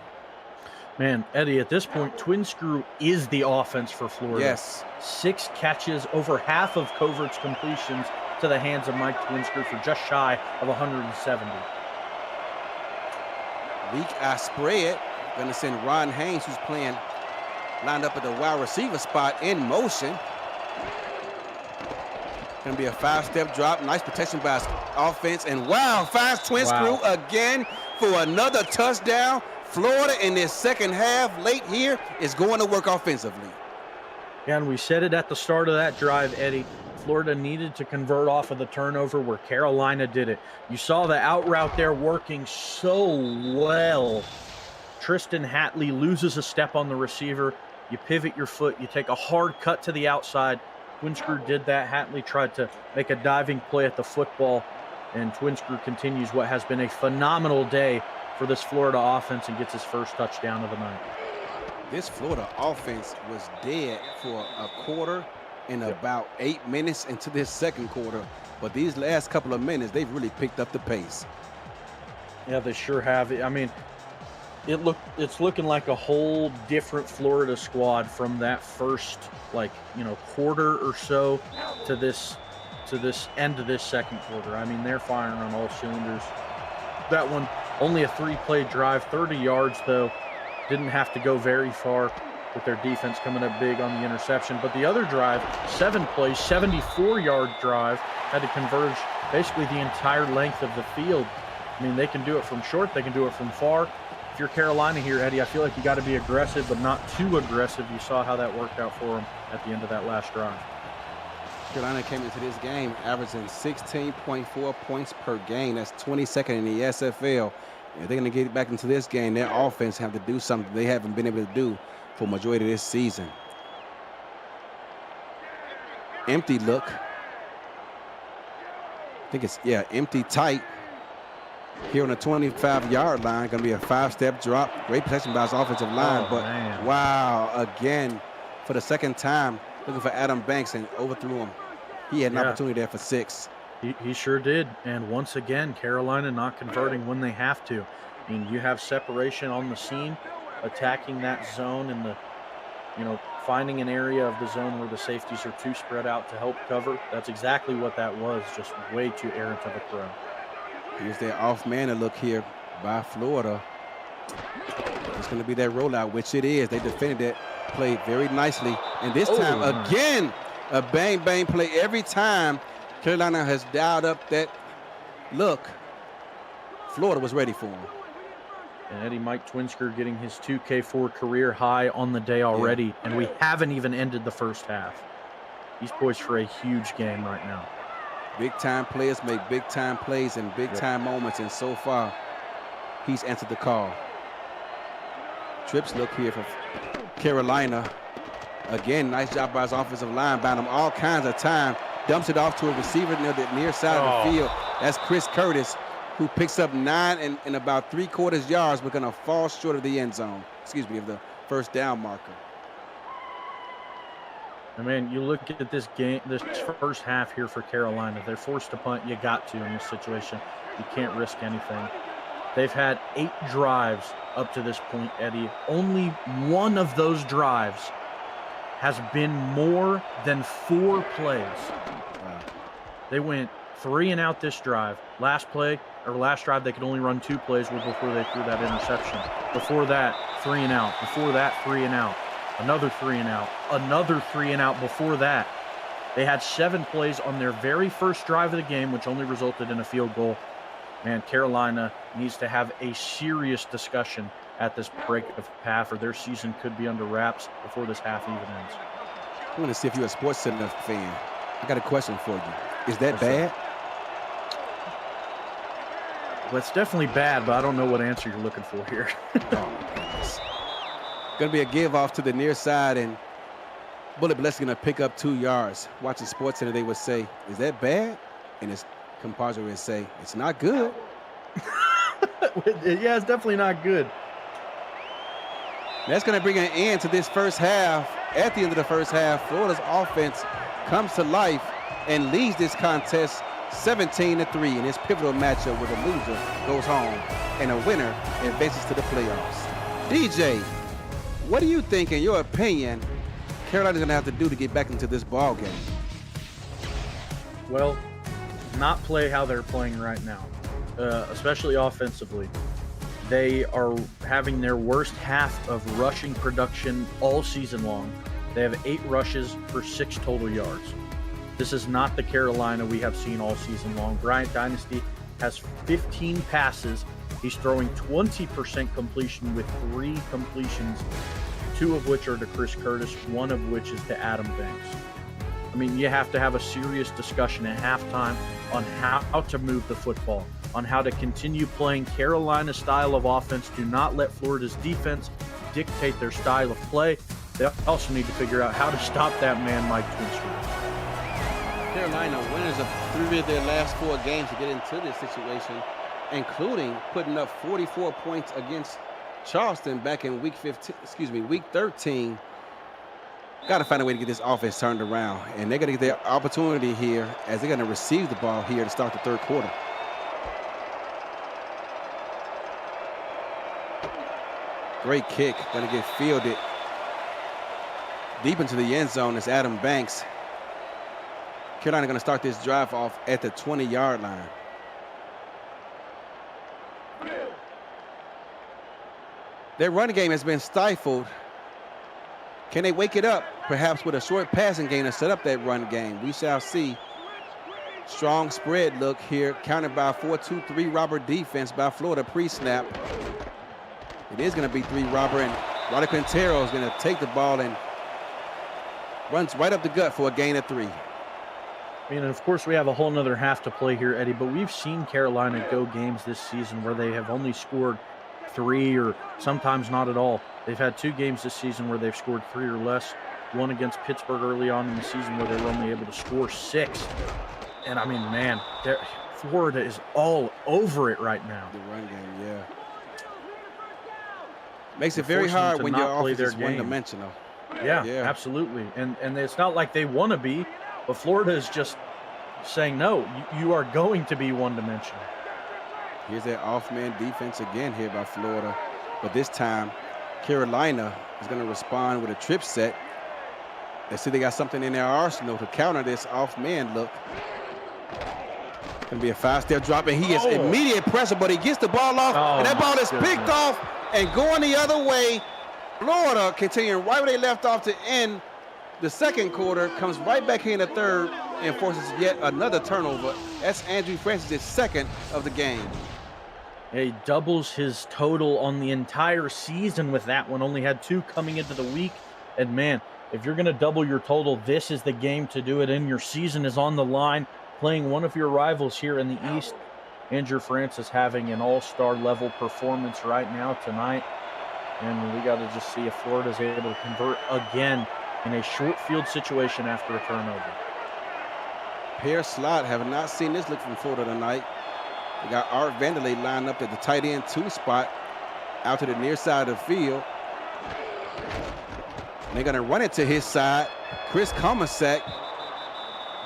Man, Eddie, at this point, Twin Screw is the offense for Florida. Yes. 6 catches, over half of Covert's completions to the hands of Mike Twin Screw for just shy of 170. Weak eye spread. Going to send Ron Haynes, who's playing lined up at the wide receiver spot, in motion. Going to be a 5-step drop. Nice protection by offense. And wow, finds Twin Screw again for another touchdown. Florida in this second half late here is going to work offensively. Yeah, and we said it at the start of that drive, Eddie. Florida needed to convert off of the turnover where Carolina did it. You saw the out route there working so well. Tristan Hatley loses a step on the receiver. You pivot your foot. You take a hard cut to the outside. Twin Screw did that. Hatley tried to make a diving play at the football, and Twin Screw continues what has been a phenomenal day for this Florida offense and gets his first touchdown of the night. This Florida offense was dead for a quarter and about 8 minutes into this second quarter, but these last couple of minutes, they've really picked up the pace. Yeah, they sure have. I mean, it's looking like a whole different Florida squad from that first, quarter or so to this end of this second quarter. I mean, they're firing on all cylinders. That one, only a 3-play drive, 30 yards though. Didn't have to go very far with their defense coming up big on the interception. But the other drive, 7 plays, 74-yard drive, had to converge basically the entire length of the field. I mean, they can do it from short, they can do it from far. If you're Carolina here, Eddie, I feel like you got to be aggressive, but not too aggressive. You saw how that worked out for them at the end of that last drive. Carolina came into this game averaging 16.4 points per game. That's 22nd in the SFL. If they're going to get back into this game, their offense have to do something they haven't been able to do for the majority of this season. Empty look. I think it's, empty tight. here on the 25-yard line. Going to be a 5-step drop. Great protection by his offensive line. Oh, but, man. wow, again, for the second time, looking for Adam Banks and overthrew him. He had an opportunity there for 6. He sure did. And once again, Carolina not converting when they have to. I mean, you have separation on the seam, attacking that zone and finding an area of the zone where the safeties are too spread out to help cover. That's exactly what that was, just way too errant of a throw. Here's their off-man look here by Florida. It's going to be that rollout, which it is. They defended that play very nicely. And this time, again, a bang-bang play. Every time Carolina has dialed up that look, Florida was ready for him. And Eddie Mike Twinsker getting his 2K4 career high on the day already, and we haven't even ended the first half. He's poised for a huge game right now. Big-time players make big-time plays in big-time moments, and so far, he's answered the call. Trips look here for Carolina. Again, nice job by his offensive line, bound him all kinds of time. Dumps it off to a receiver near the near side of the field. That's Chris Curtis, who picks up 9 and about 3/4 yards, but going to fall short of the end zone. Excuse me, of the first down marker. And man, you look at this game, this first half here for Carolina. They're forced to punt. You got to in this situation. You can't risk anything. They've had 8 drives up to this point, Eddie. Only one of those drives has been more than 4 plays. Wow. They went 3 and out this drive. Last drive, they could only run 2 plays before they threw that interception. Before that, 3 and out. Before that, 3 and out. Another 3 and out. Another 3 and out before that. They had 7 plays on their very first drive of the game, which only resulted in a field goal. Man, Carolina needs to have a serious discussion at this break of half, or their season could be under wraps before this half even ends. I want to see if you're a Sports Center fan. I got a question for you. Is that bad? Well, it's definitely bad, but I don't know what answer you're looking for here. Oh, goodness. Going to be a give off to the near side, and Bullet Bless going to pick up 2 yards. Watching Sports Center, they would say, is that bad? And his composite would say, it's not good. Yeah, it's definitely not good. That's going to bring an end to this first half. At the end of the first half, Florida's offense comes to life and leads this contest 17-3 in this pivotal matchup where the loser goes home and a winner advances to the playoffs. DJ, what do you think, in your opinion, Carolina's going to have to do to get back into this ball game? Well, not play how they're playing right now, especially offensively. They are having their worst half of rushing production all season long. They have 8 rushes for 6 total yards. This is not the Carolina we have seen all season long. Bryant Dynasty has 15 passes. He's throwing 20% completion with 3 completions, 2 of which are to Chris Curtis, 1 of which is to Adam Banks. I mean, you have to have a serious discussion at halftime on how to move the football, on how to continue playing Carolina style of offense. Do not let Florida's defense dictate their style of play. They also need to figure out how to stop that man, Mike Twinsker. Carolina winners of 3 of their last 4 games to get into this situation, including putting up 44 points against Charleston back in week 13. Got to find a way to get this offense turned around, and they're going to get their opportunity here as they're going to receive the ball here to start the third quarter. Great kick, going to get fielded deep into the end zone. It's Adam Banks. Carolina going to start this drive off at the 20-yard line. Their run game has been stifled. Can they wake it up, perhaps with a short passing game to set up that run game? We shall see. Strong spread look here, countered by a 4-2-3 robber defense by Florida pre-snap. It is going to be 3 robber, and Roddy Quintero is going to take the ball and runs right up the gut for a gain of 3. I mean, and of course, we have a whole nother half to play here, Eddie, but we've seen Carolina go games this season where they have only scored 3 or sometimes not at all. They've had 2 games this season where they've scored 3 or less. One against Pittsburgh early on in the season where they were only able to score 6. And I mean, man, Florida is all over it right now. The run game, yeah. Makes it They're very forcing them hard to when not your play offense their is game. one-dimensional. Yeah, Yeah. absolutely. And it's not like they want to be, but Florida is just saying, no, you are going to be one-dimensional. Here's that off-man defense again here by Florida. But this time, Carolina is going to respond with a trip set. Let's see, they got something in their arsenal to counter this off-man look. Going to be a 5-step drop, and he gets immediate pressure, but he gets the ball off, and that ball is picked off and going the other way. Florida continuing right where they left off to end the second quarter, comes right back here in the third and forces yet another turnover. That's Andrew Francis' second of the game. He doubles his total on the entire season with that one. Only had 2 coming into the week. And man, if you're going to double your total, this is the game to do it in. Your season is on the line, playing one of your rivals here in the East. Andrew Francis having an all-star level performance right now tonight. And we got to just see if Florida's able to convert again in a short field situation after a turnover. Pair slot, have not seen this look from Florida tonight. They got Art Vanderlei lined up at the tight end 2 spot out to the near side of the field. And they're going to run it to his side. Chris Comasack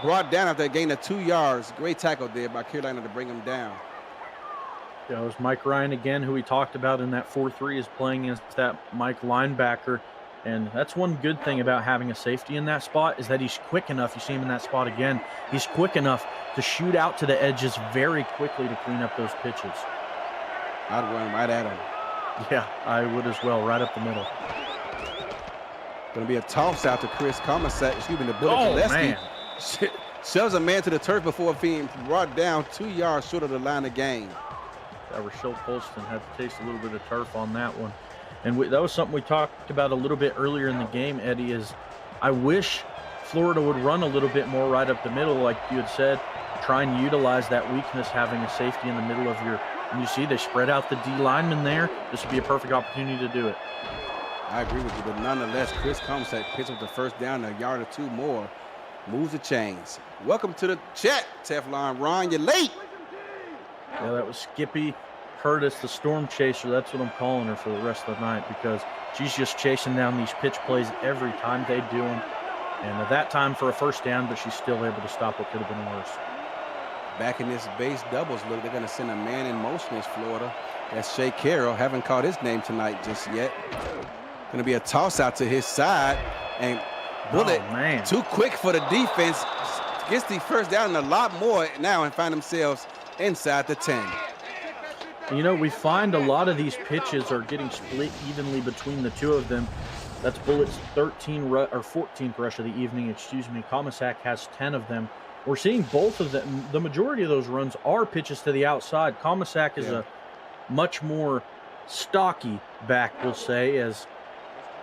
brought down after a gain of 2 yards. Great tackle there by Carolina to bring him down. Yeah, it was Mike Ryan again, who we talked about in that 4-3, is playing as that Mike linebacker. And that's one good thing about having a safety in that spot, is that he's quick enough. You see him in that spot again. He's quick enough to shoot out to the edges very quickly to clean up those pitches. I'd run right at him. Yeah, I would as well, right up the middle. Going to be a toss out to Chris Comasack. Excuse me, the Bullet Gillespie. Shoves a man to the turf before being brought down 2 yards short of the line of game. Rochelle Colston had to taste a little bit of turf on that one. And that was something we talked about a little bit earlier in the game, Eddie, is I wish Florida would run a little bit more right up the middle, like you had said, try and utilize that weakness, having a safety in the middle of your, and you see they spread out the D lineman there. This would be a perfect opportunity to do it. I agree with you, but nonetheless, Chris Comasack picks up the first down, a yard or 2 more, moves the chains. Welcome to the chat, Teflon Ron. You're late. Yeah, that was Skippy Curtis, the storm chaser. That's what I'm calling her for the rest of the night, because she's just chasing down these pitch plays every time they do them. And at that time for a first down, but she's still able to stop what could have been worse. Back in this base doubles look, they're going to send a man in motion as Florida. That's Shea Carroll. Haven't caught his name tonight just yet. Going to be a toss out to his side. And Bullet, too quick for the defense. Gets the first down and a lot more now and find themselves inside the 10. You know, we find a lot of these pitches are getting split evenly between the two of them. That's Bullet's 14th rush of the evening, excuse me. Comasack has 10 of them. We're seeing both of them. The majority of those runs are pitches to the outside. Comasack is a much more stocky back, we'll say, as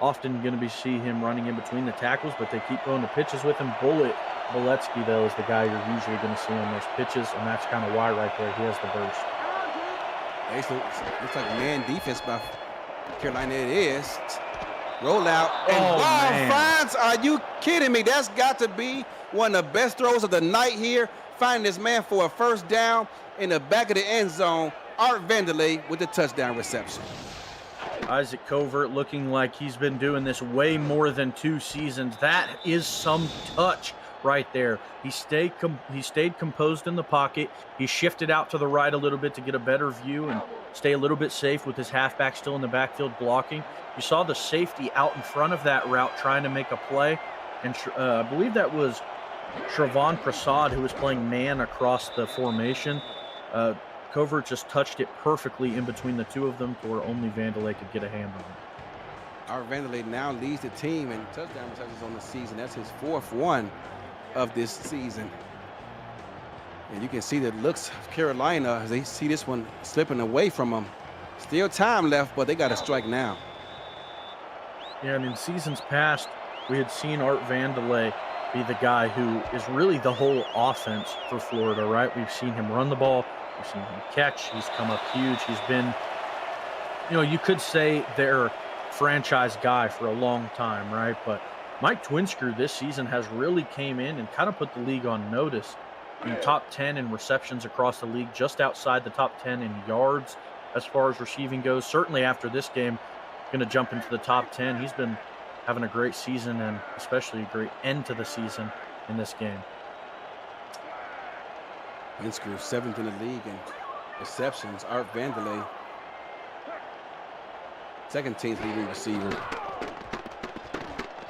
often going to be see him running in between the tackles, but they keep going to pitches with him. Boletsky, though, is the guy you're usually going to see on those pitches, and that's kind of why right there he has the burst. Looks like man defense by Carolina. It is. Roll out. And finds. Are you kidding me? That's got to be one of the best throws of the night here. Finding this man for a first down in the back of the end zone. Art Vanderlei with the touchdown reception. Isaac Covert looking like he's been doing this way more than 2 seasons. That is some touch right there. He stayed composed in the pocket. He shifted out to the right a little bit to get a better view and stay a little bit safe with his halfback still in the backfield blocking. You saw the safety out in front of that route trying to make a play, and I believe that was Shravon Prasad who was playing man across the formation. Covert just touched it perfectly in between the two of them to where only Vanderlei could get a hand on it. Art Vanderlei now leads the team in touchdown receptions on the season. That's his 4th one of this season. And you can see the looks of Carolina as they see this one slipping away from them. Still time left, but they got to strike now. Yeah, and in seasons past, we had seen Art Vanderlei be the guy who is really the whole offense for Florida, right? We've seen him run the ball. We've seen him catch. He's come up huge. He's been, you could say their franchise guy for a long time, right? But Mike Twinscrew this season has really came in and kind of put the league on notice. in top 10 in receptions across the league, just outside the top 10 in yards as far as receiving goes. Certainly after this game, going to jump into the top 10. He's been having a great season and especially a great end to the season in this game. Minsker, 7th in the league in receptions. Art Vanderlei, second team's leading receiver.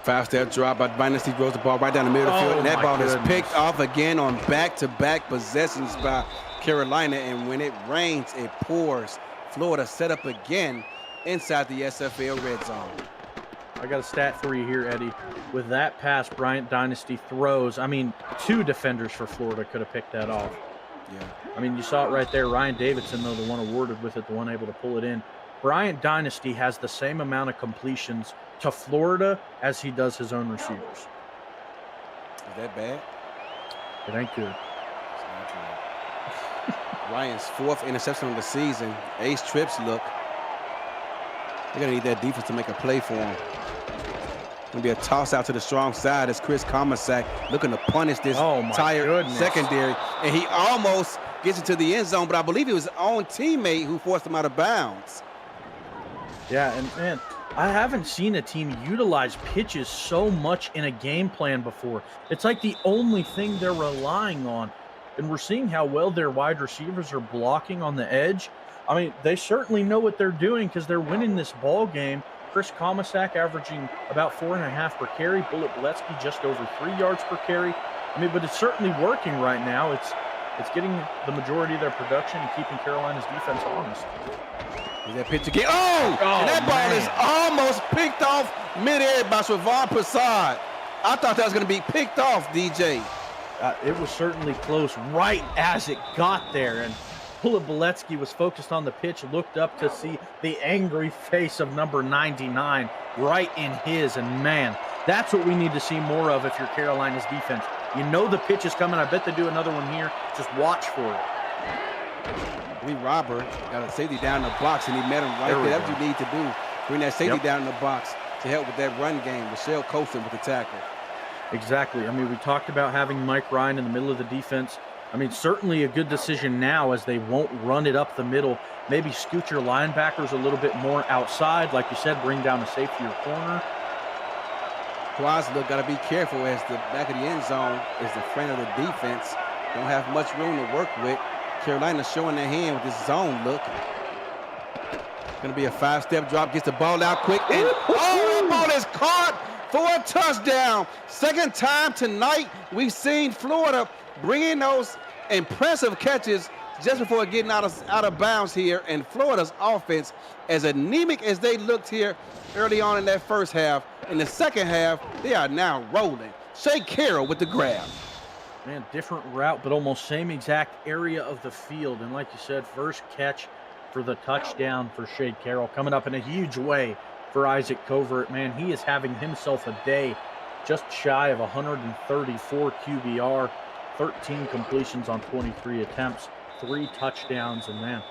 5-step drop by Dynasty, throws the ball right down the middle of the field, and that ball is picked off again on back-to-back possessions by Carolina, and when it rains, it pours. Florida set up again inside the SFL red zone. I got a stat for you here, Eddie. With that pass, Bryant Dynasty throws. I mean, 2 defenders for Florida could have picked that off. Yeah. I mean, you saw it right there. Ryan Davidson, though, the one awarded with it, the one able to pull it in. Bryant Dynasty has the same amount of completions to Florida as he does his own receivers. Is that bad? It ain't good. It's not good. Ryan's 4th interception of the season. Ace trips look. They're going to need that defense to make a play for him. Going to be a toss out to the strong side as Chris Comasack looking to punish this tired secondary. And he almost gets into the end zone, but I believe it was his own teammate who forced him out of bounds. Yeah, and man, I haven't seen a team utilize pitches so much in a game plan before. It's like the only thing they're relying on. And we're seeing how well their wide receivers are blocking on the edge. I mean, they certainly know what they're doing because they're winning this ball game. Chris Comasack averaging about 4.5 per carry. Bullet Boletsky just over 3 yards per carry. I mean, but it's certainly working right now. It's getting the majority of their production and keeping Carolina's defense honest. Is that pitch again? And that ball is almost picked off midair by Shavon Prasad. I thought that was going to be picked off, DJ. It was certainly close right as it got there. And Bullet Boletsky was focused on the pitch, looked up to see the angry face of number 99 right in his. And, man, that's what we need to see more of if you're Carolina's defense. You know the pitch is coming. I bet they do another one here. Just watch for it. Lee Robert got a safety down in the box, and he met him right there. That's what you need to do. Bring that safety down in the box to help with that run game. Michelle Colson with the tackle. Exactly. I mean, we talked about having Mike Ryan in the middle of the defense. I mean, certainly a good decision now as they won't run it up the middle. Maybe scoot your linebackers a little bit more outside. Like you said, bring down a safety or corner. Quaslook got to be careful as the back of the end zone is the front of the defense. Don't have much room to work with. Carolina showing their hand with this zone look. Going to be a 5-step drop, gets the ball out quick, and the ball is caught for a touchdown. Second time tonight we've seen Florida bringing those impressive catches just before getting out of bounds here. And Florida's offense, as anemic as they looked here early on in that first half, in the second half, they are now rolling. Shea Carroll with the grab. Man, different route, but almost same exact area of the field. And like you said, first catch for the touchdown for Shea Carroll, coming up in a huge way for Isaac Covert. Man, he is having himself a day, just shy of 134 QBR, 13 completions on 23 attempts, 3 touchdowns. And man,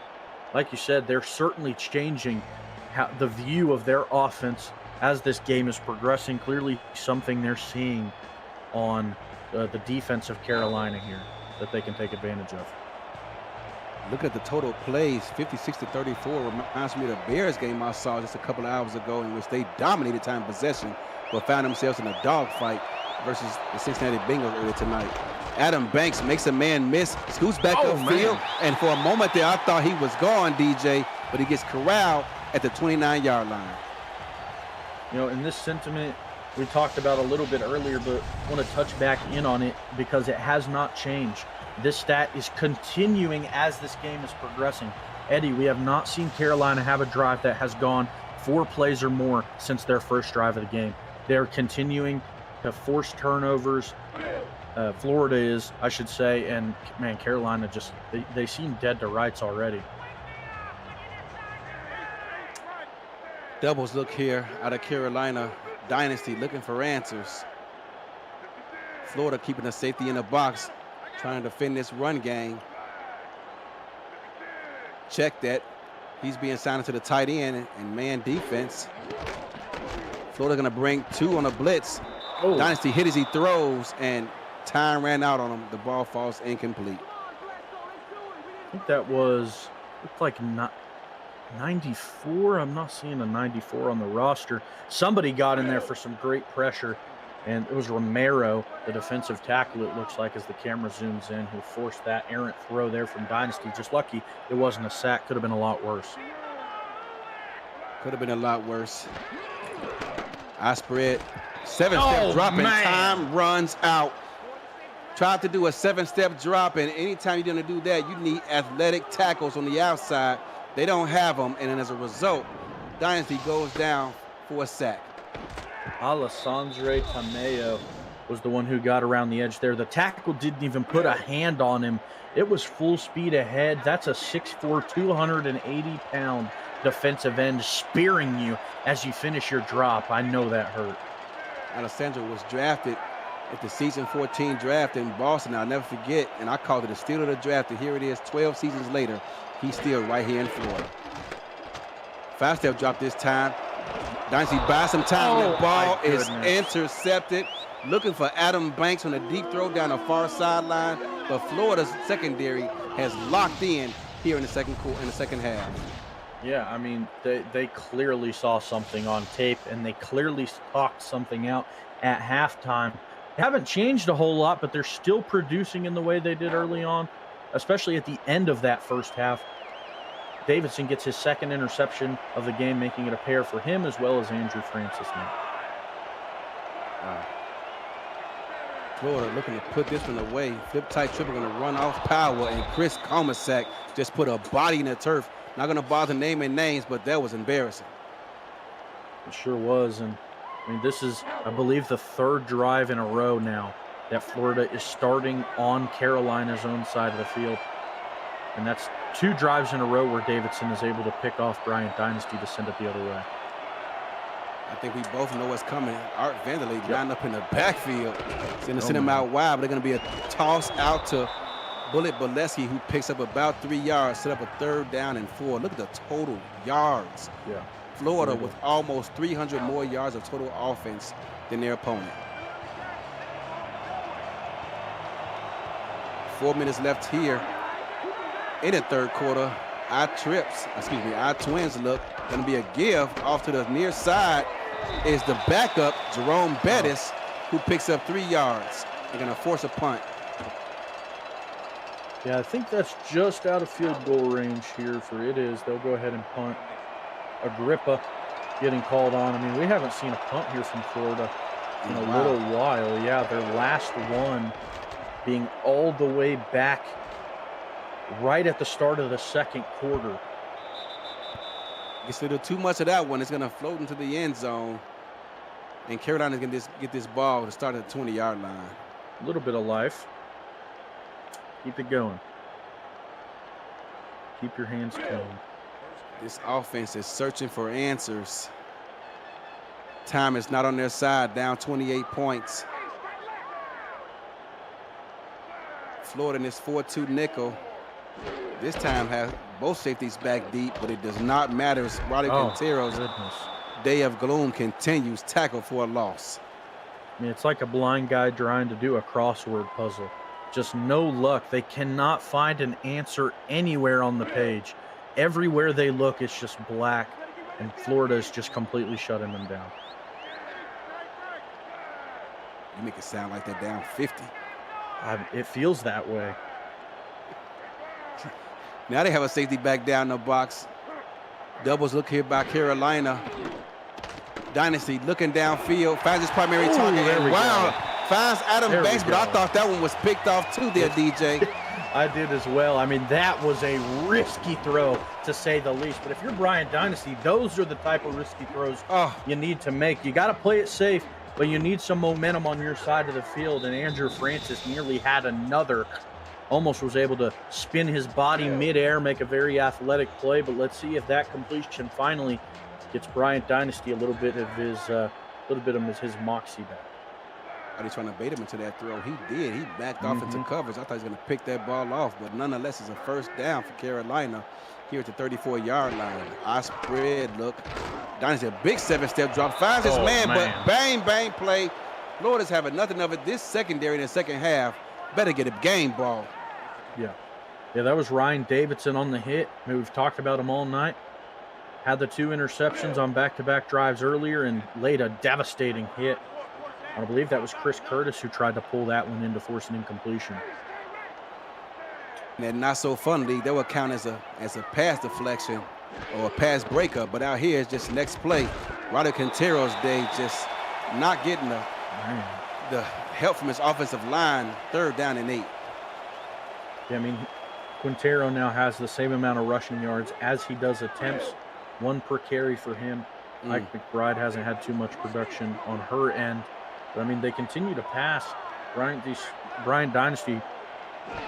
like you said, they're certainly changing the view of their offense as this game is progressing. Clearly something they're seeing on the defense of Carolina here that they can take advantage of. Look at the total plays, 56-34. Reminds me of the Bears game I saw just a couple of hours ago in which they dominated time possession but found themselves in a dogfight versus the Cincinnati Bengals earlier tonight. Adam Banks makes a man miss, scoots back upfield, and for a moment there I thought he was gone, DJ, but he gets corralled at the 29-yard line. You know, in this sentiment, we talked about a little bit earlier, but I want to touch back in on it because it has not changed. This stat is continuing as this game is progressing. Eddie, we have not seen Carolina have a drive that has gone 4 plays or more since their first drive of the game. They're continuing to force turnovers. Florida is, I should say, and man, Carolina just, they seem dead to rights already. Doubles look here out of Carolina. Dynasty looking for answers. Florida keeping the safety in the box, trying to defend this run game. Check that. He's being signed to the tight end and man defense. Florida going to bring 2 on a blitz. Dynasty hit as he throws, and time ran out on him. The ball falls incomplete. I think that was, looked like 94. I'm not seeing a 94 on the roster. Somebody got in there for some great pressure, and it was Romero, the defensive tackle, it looks like, as the camera zooms in, who forced that errant throw there from Dynasty. Just lucky it wasn't a sack. Could have been a lot worse. Could have been a lot worse. I spread. 7-step drop and time runs out. Tried to do a 7-step drop, and anytime you're going to do that, you need athletic tackles on the outside. They don't have them, and then as a result, Dynasty goes down for a sack. Alessandro Tameo was the one who got around the edge there. The tackle didn't even put a hand on him. It was full speed ahead. That's a 6'4", 280-pound defensive end spearing you as you finish your drop. I know that hurt. Alessandro was drafted at the season 14 draft in Boston. I'll never forget, and I called it a steal of the draft, and here it is 12 seasons later. He's still right here in Florida. 5-step drop this time. Dynasty buys some time. The ball is intercepted. Looking for Adam Banks on a deep throw down the far sideline, but Florida's secondary has locked in here in the second half. Yeah, I mean, they clearly saw something on tape, and they clearly talked something out at halftime. They haven't changed a whole lot, but they're still producing in the way they did early on, especially at the end of that first half. Davidson gets his second interception of the game, making it a pair for him as well as Andrew Francis now. Florida looking to put this one away. Flip tight triple going to run off power, and Chris Comasack just put a body in the turf. Not going to bother naming names, but that was embarrassing. It sure was, and I mean, this is, I believe, the third drive in a row now that Florida is starting on Carolina's own side of the field. And that's 2 drives in a row where Davidson is able to pick off Bryant Dynasty to send it the other way. I think we both know what's coming. Art Vanderlei lined up in the backfield. It's going to send him out wide, but they're going to be a toss out to Bullet Bolesky, who picks up about 3 yards, set up a 3rd down and 4. Look at the total yards. Yeah. Florida with almost 300 more yards of total offense than their opponent. 4 minutes left here in the third quarter. Our twins look. Going to be a give off to the near side is the backup, Jerome Bettis, who picks up 3 yards. They're going to force a punt. Yeah, I think that's just out of field goal range here for it is. They'll go ahead and punt. Agrippa getting called on. I mean, we haven't seen a punt here from Florida in a little while. Yeah, their last one being all the way back right at the start of the second quarter. If they do too much of that one, it's going to float into the end zone. And Carolina's going to get this ball to start at the 20-yard line. A little bit of life. Keep it going. Keep your hands clean. This offense is searching for answers. Time is not on their side, down 28 points. Florida in this 4-2 nickel. This time has both safeties back deep, but it does not matter. Roddy Quintero's day of gloom continues, tackle for a loss. I mean, it's like a blind guy trying to do a crossword puzzle. Just no luck. They cannot find an answer anywhere on the page. Everywhere they look, it's just black, and Florida is just completely shutting them down. You make it sound like they're down 50. It feels that way. Now they have a safety back down in the box. Doubles look here by Carolina. Dynasty looking downfield, finds his primary target. Finds Adam Banks, but I thought that one was picked off too there, DJ. I did as well. I mean, that was a risky throw, to say the least. But if you're Bryant Dynasty, those are the type of risky throws you need to make. You got to play it safe, but you need some momentum on your side of the field. And Andrew Francis nearly had another. Almost was able to spin his body midair, make a very athletic play. But let's see if that completion finally gets Bryant Dynasty a little bit of his moxie back. Are they trying to bait him into that throw? He did. He backed off into coverage. I thought he was going to pick that ball off, but nonetheless, it's a first down for Carolina here at the 34-yard line. I spread, look. Dynasty, a big 7-step drop. Finds his man, but bang, bang play. Florida's having nothing of it. This secondary in the second half better get a game ball. Yeah. Yeah, that was Ryan Davidson on the hit. I mean, we've talked about him all night. Had the 2 interceptions on back-to-back drives earlier and laid a devastating hit. I believe that was Chris Curtis who tried to pull that one in to force an incompletion. And not so fun league, that would count as a pass deflection or a pass breakup. But out here, it's just next play. Roderick Quintero's day just not getting the help from his offensive line. 3rd down and 8. Yeah, I mean, Quintero now has the same amount of rushing yards as he does attempts. 1 per carry for him. Mike McBride hasn't had too much production on her end. But, I mean, they continue to pass. Brian Dynasty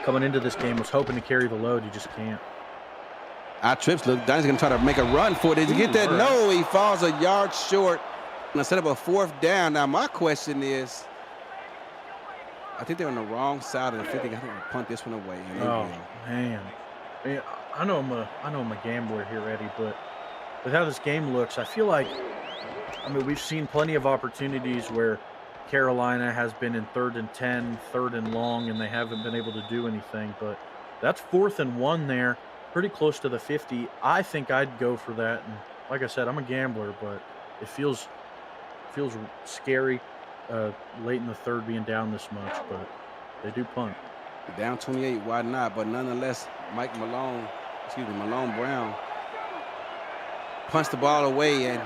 coming into this game was hoping to carry the load. He just can't. Trips look. Dynasty's going to try to make a run for it. Did you get that? No, he falls a yard short. Going to set up a 4th down. Now, my question is, I think they're on the wrong side of the 50. I think they'll punt this one away. And man. I know I'm a gambler here, Eddie, but with how this game looks, I feel like, I mean, we've seen plenty of opportunities where Carolina has been in 3rd and 10, 3rd and long, and they haven't been able to do anything. But that's 4th and 1 there, pretty close to the 50. I think I'd go for that. And like I said, I'm a gambler, but it feels scary late in the 3rd being down this much. But they do punt. Down 28, why not? But nonetheless, Malone Brown punched the ball away, and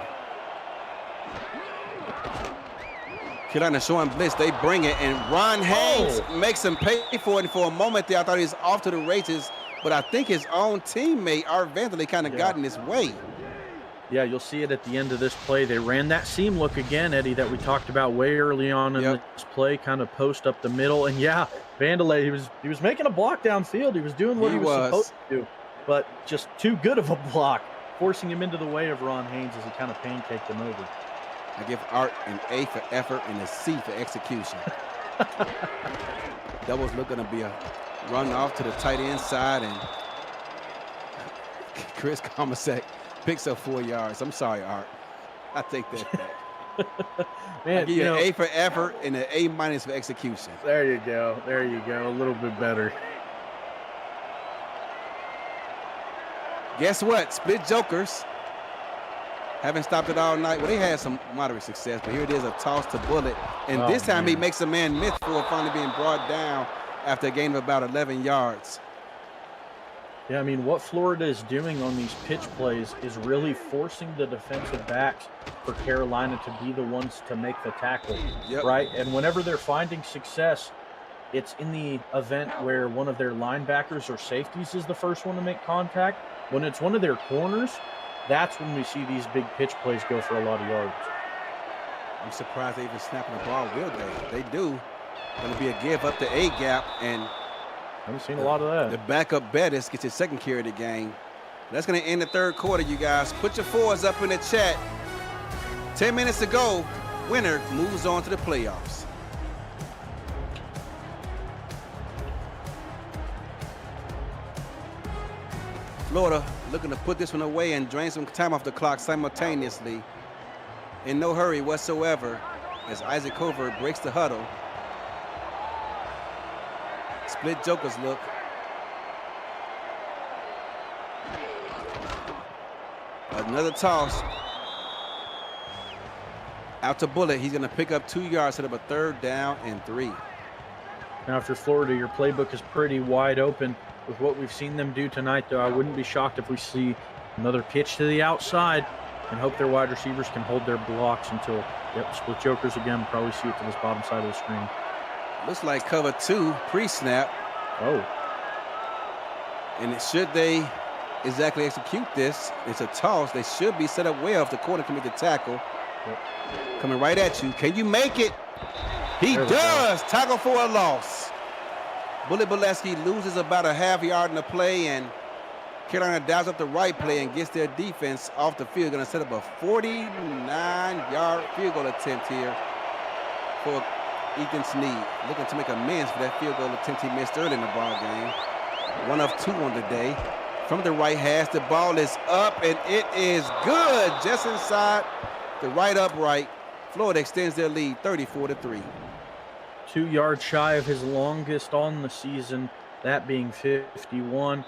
Carolina showing blitz. They bring it, and Ron Haynes makes him pay for it. And for a moment there, I thought he was off to the races, but I think his own teammate, Art Vanderlei, kind of got in his way. Yeah, you'll see it at the end of this play. They ran that seam look again, Eddie, that we talked about way early on in this play, kind of post up the middle. And yeah, Vanderlei, he was making a block downfield. He was doing what he was supposed to do, but just too good of a block, forcing him into the way of Ron Haynes as he kind of pancaked him over. I give Art an A for effort and a C for execution. That was looking to be a run off to the tight end side, and Chris Comasek picks up 4 yards. I'm sorry, Art. I take that back. Man, I give you an A for effort and an A- for execution. There you go. There you go. A little bit better. Guess what? Split jokers. Haven't stopped it all night. Well, they had some moderate success, but here it is, a toss to Bullet. And this time he makes a man miss for finally being brought down after a gain of about 11 yards. Yeah, I mean, what Florida is doing on these pitch plays is really forcing the defensive backs for Carolina to be the ones to make the tackle, right? And whenever they're finding success, it's in the event where one of their linebackers or safeties is the first one to make contact. When it's one of their corners, that's when we see these big pitch plays go for a lot of yards. I'm surprised they even snapping the ball, will they? They do. Going to be a give up the A gap, and I haven't seen a lot of that. The backup Bettis gets his 2nd carry of the game. That's going to end the 3rd quarter, you guys. Put your 4s up in the chat. 10 minutes to go. Winner moves on to the playoffs. Florida looking to put this one away and drain some time off the clock simultaneously. In no hurry whatsoever as Isaac Covert breaks the huddle. Split jokers look. Another toss. Out to Bullet. He's going to pick up 2 yards, set up a 3rd down and 3. Now, if you're Florida, your playbook is pretty wide open. With what we've seen them do tonight, though, I wouldn't be shocked if we see another pitch to the outside and hope their wide receivers can hold their blocks until, split jokers again. We'll probably see it to this bottom side of the screen. Looks like cover 2 pre-snap. And should they exactly execute this, it's a toss. They should be set up well if the corner can make the tackle. Coming right at you. Can you make it? He does. Tackle for a loss. Bullet Bolesky loses about a half yard in the play, and Carolina dials up the right play and gets their defense off the field. Going to set up a 49-yard field goal attempt here for Ethan Snead. Looking to make amends for that field goal attempt he missed early in the ball game. 1 of 2 on the day. From the right hash, the ball is up, and it is good. Just inside the right upright. Florida extends their lead 34-3. 2 yards shy of his longest on the season, that being 51.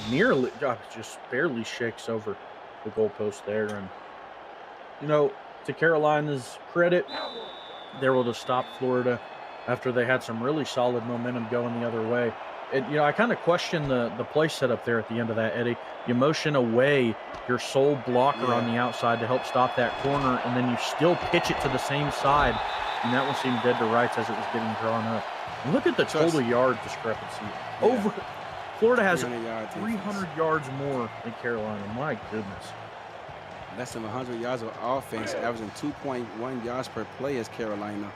Nearly, just barely shakes over the goalpost there. And, you know, to Carolina's credit, they're able to stop Florida after they had some really solid momentum going the other way. And, you know, I kind of question the play setup there at the end of that, Eddie. You motion away your sole blocker on the outside to help stop that corner, and then you still pitch it to the same side, and that one seemed dead to rights as it was getting drawn up. And look at the total yard discrepancy. Over Florida has 300 yards more than Carolina. My goodness. Less than 100 yards of offense, averaging 2.1 yards per play as Carolina.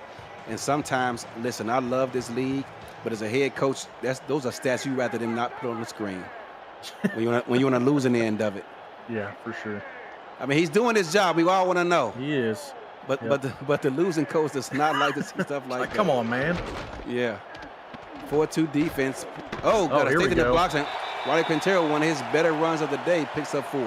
And sometimes, listen, I love this league, but as a head coach, those are stats you'd rather than not put on the screen when you want to lose in the end of it. Yeah, for sure. I mean, he's doing his job. We all want to know. He is. But the losing coach does not like to see stuff like that. Come on, man. Yeah. 4-2 defense. Oh, got to stick to the blocks. And Roddy Quintero, one of his better runs of the day, picks up 4.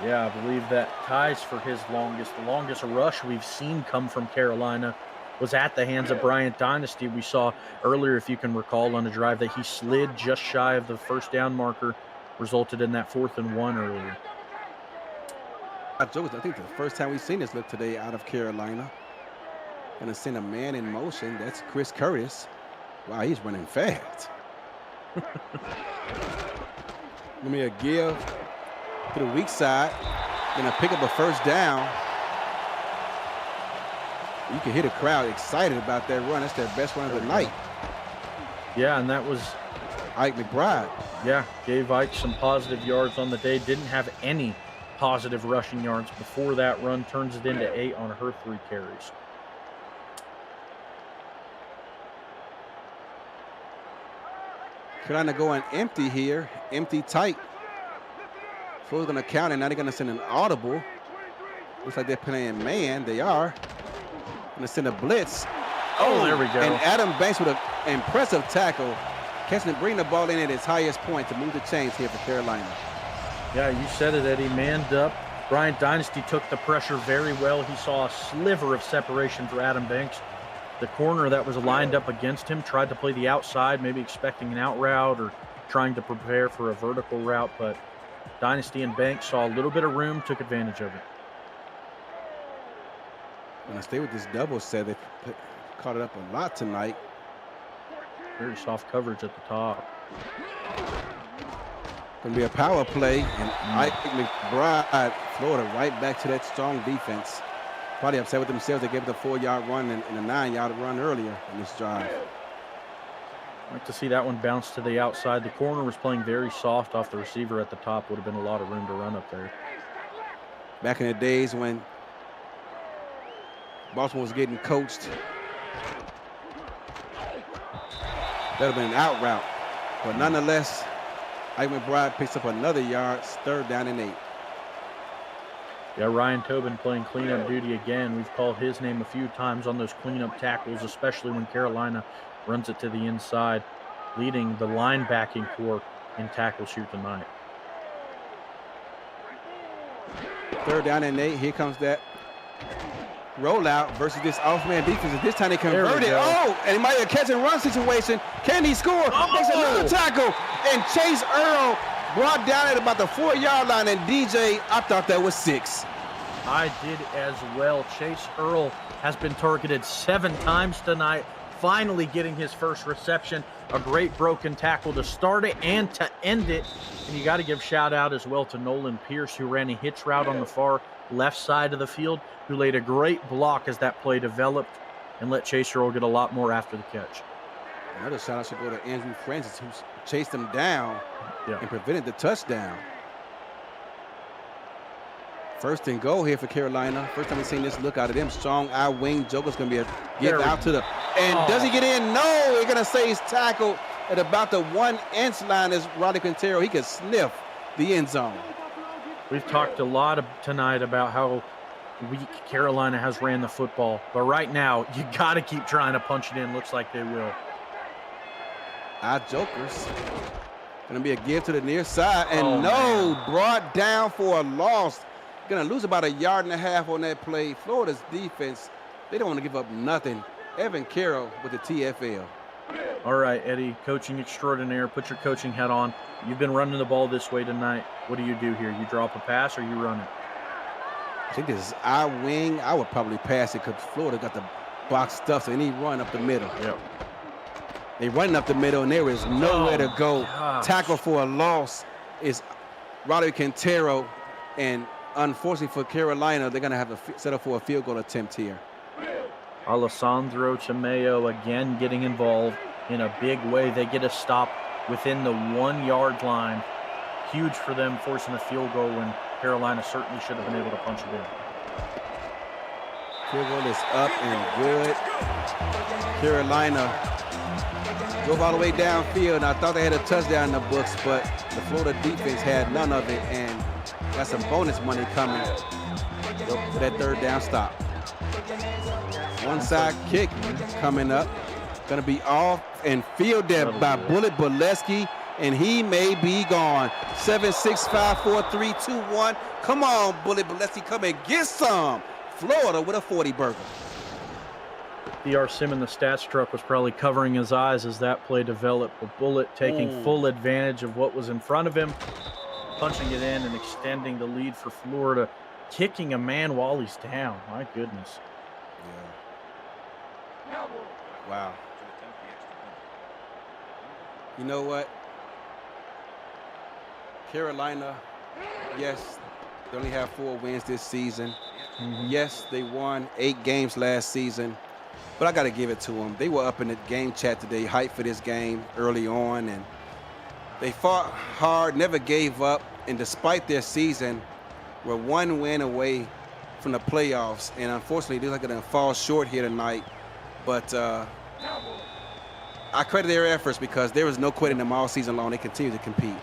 Yeah, I believe that ties for his longest. The longest rush we've seen come from Carolina was at the hands of Bryant Dynasty. We saw earlier, if you can recall, on a drive that he slid just shy of the first down marker, resulted in that 4th and 1 earlier. I think the first time we've seen this look today out of Carolina. Gonna send a man in motion. That's Chris Curtis. Wow, he's running fast. Give me a give to the weak side. Gonna pick up a first down. You can hear the crowd excited about that run. That's their best run of the night. Yeah, and that was Ike McBride. Yeah, gave Ike some positive yards on the day. Didn't have any positive rushing yards before that run. Turns it into 8 on her 3 carries. Carolina going empty here. Empty tight. Florida's going to count, and now they're going to send an audible. Looks like they're playing man. They are. Going to send a blitz. Oh, there we go. And Adam Banks with an impressive tackle. Catching and bringing the ball in at its highest point to move the chains here for Carolina. Yeah, you said it, Eddie. Manned up. Bryant Dynasty took the pressure very well. He saw a sliver of separation for Adam Banks. The corner that was lined up against him tried to play the outside, maybe expecting an out route or trying to prepare for a vertical route, but Dynasty and Banks saw a little bit of room, took advantage of it. When I stay with this double set, they caught it up a lot tonight. Very soft coverage at the top. Going to be a power play, and Ike McBride, Florida, right back to that strong defense. Probably upset with themselves. They gave it a 4-yard run and a 9-yard run earlier in this drive. I'd like to see that one bounce to the outside. The corner was playing very soft off the receiver at the top. Would have been a lot of room to run up there. Back in the days when Baltimore was getting coached, that would have been an out route. But nonetheless, Ike McBride picks up another yard, 3rd down and 8. Yeah, Ryan Tobin playing cleanup duty again. We've called his name a few times on those cleanup tackles, especially when Carolina runs it to the inside, leading the linebacking corps in tackles here tonight. 3rd down and 8. Here comes that rollout versus this off-man defense. This time they converted. Oh, and he might have a catch-and-run situation. Can he score? Makes another tackle. And Chase Earl brought down at about the 4-yard line. And DJ, I thought that was 6. I did as well. Chase Earl has been targeted 7 times tonight, finally getting his first reception. A great broken tackle to start it and to end it. And you got to give shout out as well to Nolan Pierce, who ran a hitch route on the far left side of the field, who laid a great block as that play developed and let Chase Earl get a lot more after the catch. Another shout out should go to Andrew Francis, who chased him down and prevented the touchdown. 1st and goal here for Carolina. First time we've seen this look out of them. Strong eye wing. Joker's going to be a give out to the. And does he get in? No. They're going to say he's tackled at about the 1-inch line as Roddy Quintero. He could sniff the end zone. We've talked a lot tonight about how weak Carolina has ran the football. But right now, you got to keep trying to punch it in. Looks like they will. Our Jokers. Going to be a give to the near side. And brought down for a loss. Going to lose about 1.5 yards on that play. Florida's defense, they don't want to give up nothing Evan Carroll with the TFL. All right, Eddie, coaching extraordinaire. Put your coaching hat on. You've been running the ball this way tonight. What do you do here? You drop a pass or you run it? I think this is our wing. I would probably pass it because Florida got the box stuff, so they need run up the middle. Yep. They running up the middle, and there is nowhere to go. Gosh. Tackle for a loss is Roderick Quintero, and unfortunately for Carolina, they're going to have to set up for a field goal attempt here. Alessandro Chimeo again getting involved in a big way. They get a stop within the 1 yard line. Huge for them, forcing a field goal when Carolina certainly should have been able to punch it in. Field goal is up and good. Carolina drove all the way downfield, and I thought they had a touchdown in the books, but the Florida defense had none of it, and got some bonus money coming for that third down stop. Onside kick coming up. Going to be off and fielded by Bullet Bolesky, and he may be gone. 7, 6, 5, 4, 3, 2, 1. Come on, Bullet Bolesky, come and get some. Florida with a 40-burger. D.R. Simmons, the stats truck, was probably covering his eyes as that play developed. But Bullet taking full advantage of what was in front of him, punching it in and extending the lead for Florida, kicking a man while he's down. My goodness. Yeah. Wow. You know what? Carolina, yes, they only have 4 wins this season. Yes, they won 8 games last season, but I got to give it to them. They were up in the game chat today, hyped for this game early on, and they fought hard, never gave up, and despite their season, were 1 win away from the playoffs, and unfortunately, they're going to fall short here tonight, but I credit their efforts because there was no quitting them all season long. They continue to compete.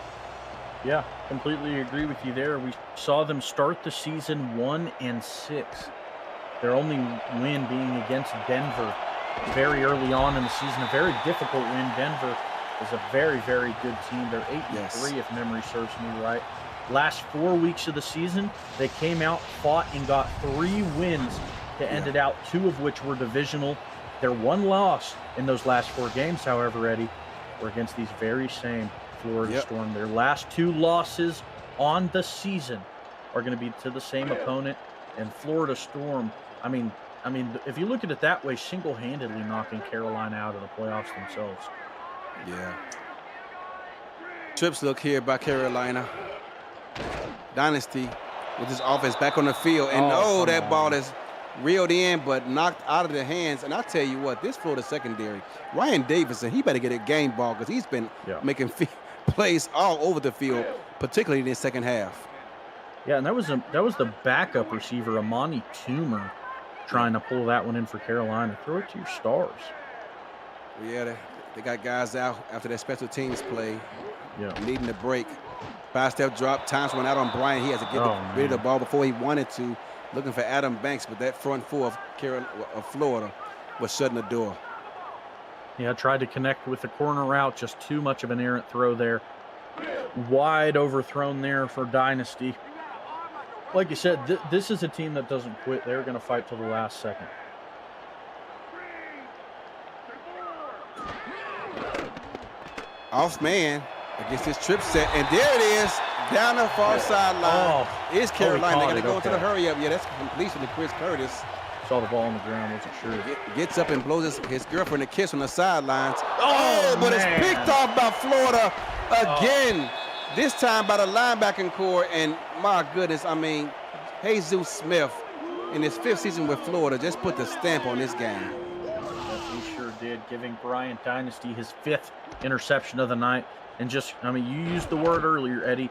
Yeah, completely agree with you there. We saw them start the season 1-6. Their only win being against Denver very early on in the season. A very difficult win. Denver is a very, very good team. They're 8-3 if memory serves me right. Last 4 weeks of the season, they came out, fought, and got 3 wins to end it out, 2 of which were divisional. Their 1 loss in those last 4 games, however, Eddie, were against these very same Florida Storm. Their last 2 losses on the season are going to be to the same opponent, and Florida Storm, I mean, if you look at it that way, single-handedly knocking Carolina out of the playoffs themselves. Yeah. Trips look here by Carolina. Dynasty with his offense back on the field, and that ball is reeled in but knocked out of the hands. And I tell you what, this Florida secondary, Ryan Davison, he better get a game ball because he's been making plays all over the field, particularly in the second half. Yeah, and that was the backup receiver, Amani Toomer, trying to pull that one in for Carolina. Throw it to your stars. Yeah, they got guys out after that special teams play, needing the break. 5-step drop, times went out on Bryant. He has to get rid of the ball before he wanted to, looking for Adam Banks, but that front 4 of Florida was shutting the door. Yeah, tried to connect with the corner route, just too much of an errant throw there. Wide overthrown there for Dynasty. Like you said, this is a team that doesn't quit. They're going to fight till the last second. Off man against this trip set, and there it is, down the far sideline. Is Carolina going to go into the hurry up? Yeah, that's completion to Chris Curtis. Saw the ball on the ground, wasn't sure. Gets up and blows his girlfriend a kiss on the sidelines. But it's picked off by Florida again. This time by the linebacking core, and my goodness, I mean, Jesus Smith in his 5th season with Florida just put the stamp on this game. Yes, he sure did, giving Bryant Dynasty his 5th interception of the night. And just, I mean, you used the word earlier, Eddie,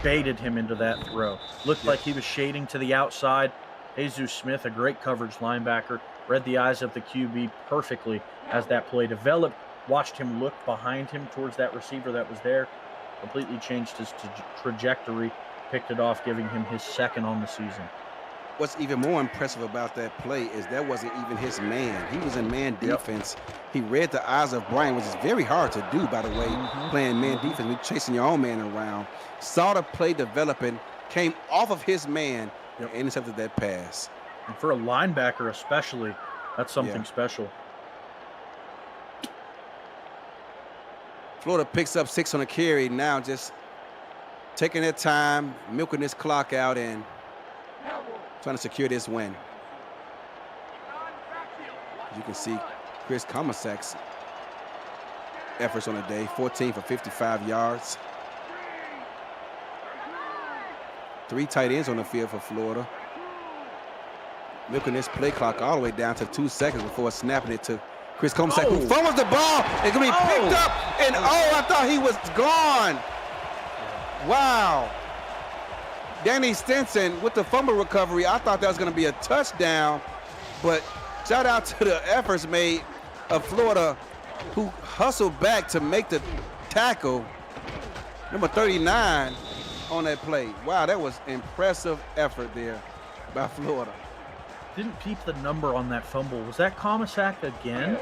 baited him into that throw. Looked like he was shading to the outside. Jesus Smith, a great coverage linebacker, read the eyes of the QB perfectly as that play developed. Watched him look behind him towards that receiver that was there. Completely changed his trajectory, picked it off, giving him his 2nd on the season. What's even more impressive about that play is that wasn't even his man. He was in man defense. He read the eyes of Brian, which is very hard to do, by the way, playing man defense, chasing your own man around. Saw the play developing, came off of his man, and intercepted that pass. And for a linebacker especially, That's something special. Florida picks up 6 on a carry. Now just taking their time, milking this clock out, and trying to secure this win. As you can see, Chris Comasak's efforts on the day, 14 for 55 yards. 3 tight ends on the field for Florida. Milking this play clock all the way down to 2 seconds before snapping it to Chris Comasak, who fumbles the ball. It's going to be picked up, and I thought he was gone. Wow. Danny Stinson with the fumble recovery. I thought that was going to be a touchdown, but shout out to the efforts made of Florida, who hustled back to make the tackle. Number 39 on that play. Wow, that was impressive effort there by Florida. Didn't peep the number on that fumble. Was that Comasak again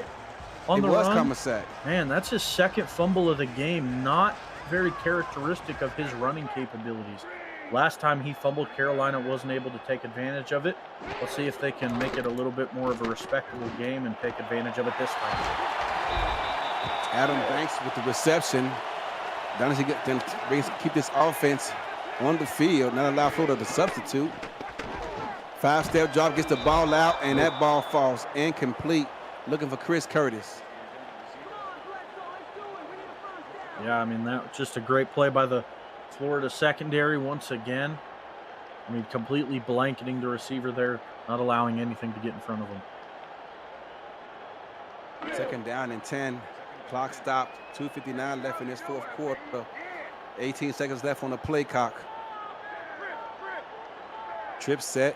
on the run? It was Comasak. Man, that's his second fumble of the game. Not very characteristic of his running capabilities. Last time he fumbled, Carolina wasn't able to take advantage of it. Let's see if they can make it a little bit more of a respectable game and take advantage of it this time. Adam Banks with the reception. Keep this offense on the field, not allow Florida to substitute. 5-step drop, gets the ball out, and that ball falls incomplete. Looking for Chris Curtis. Yeah, I mean, that was just a great play by the Florida secondary once again. I mean, completely blanketing the receiver there, not allowing anything to get in front of him. 2nd down and 10. Clock stopped. 2:59 left in this 4th quarter. 18 seconds left on the play clock. Trip set.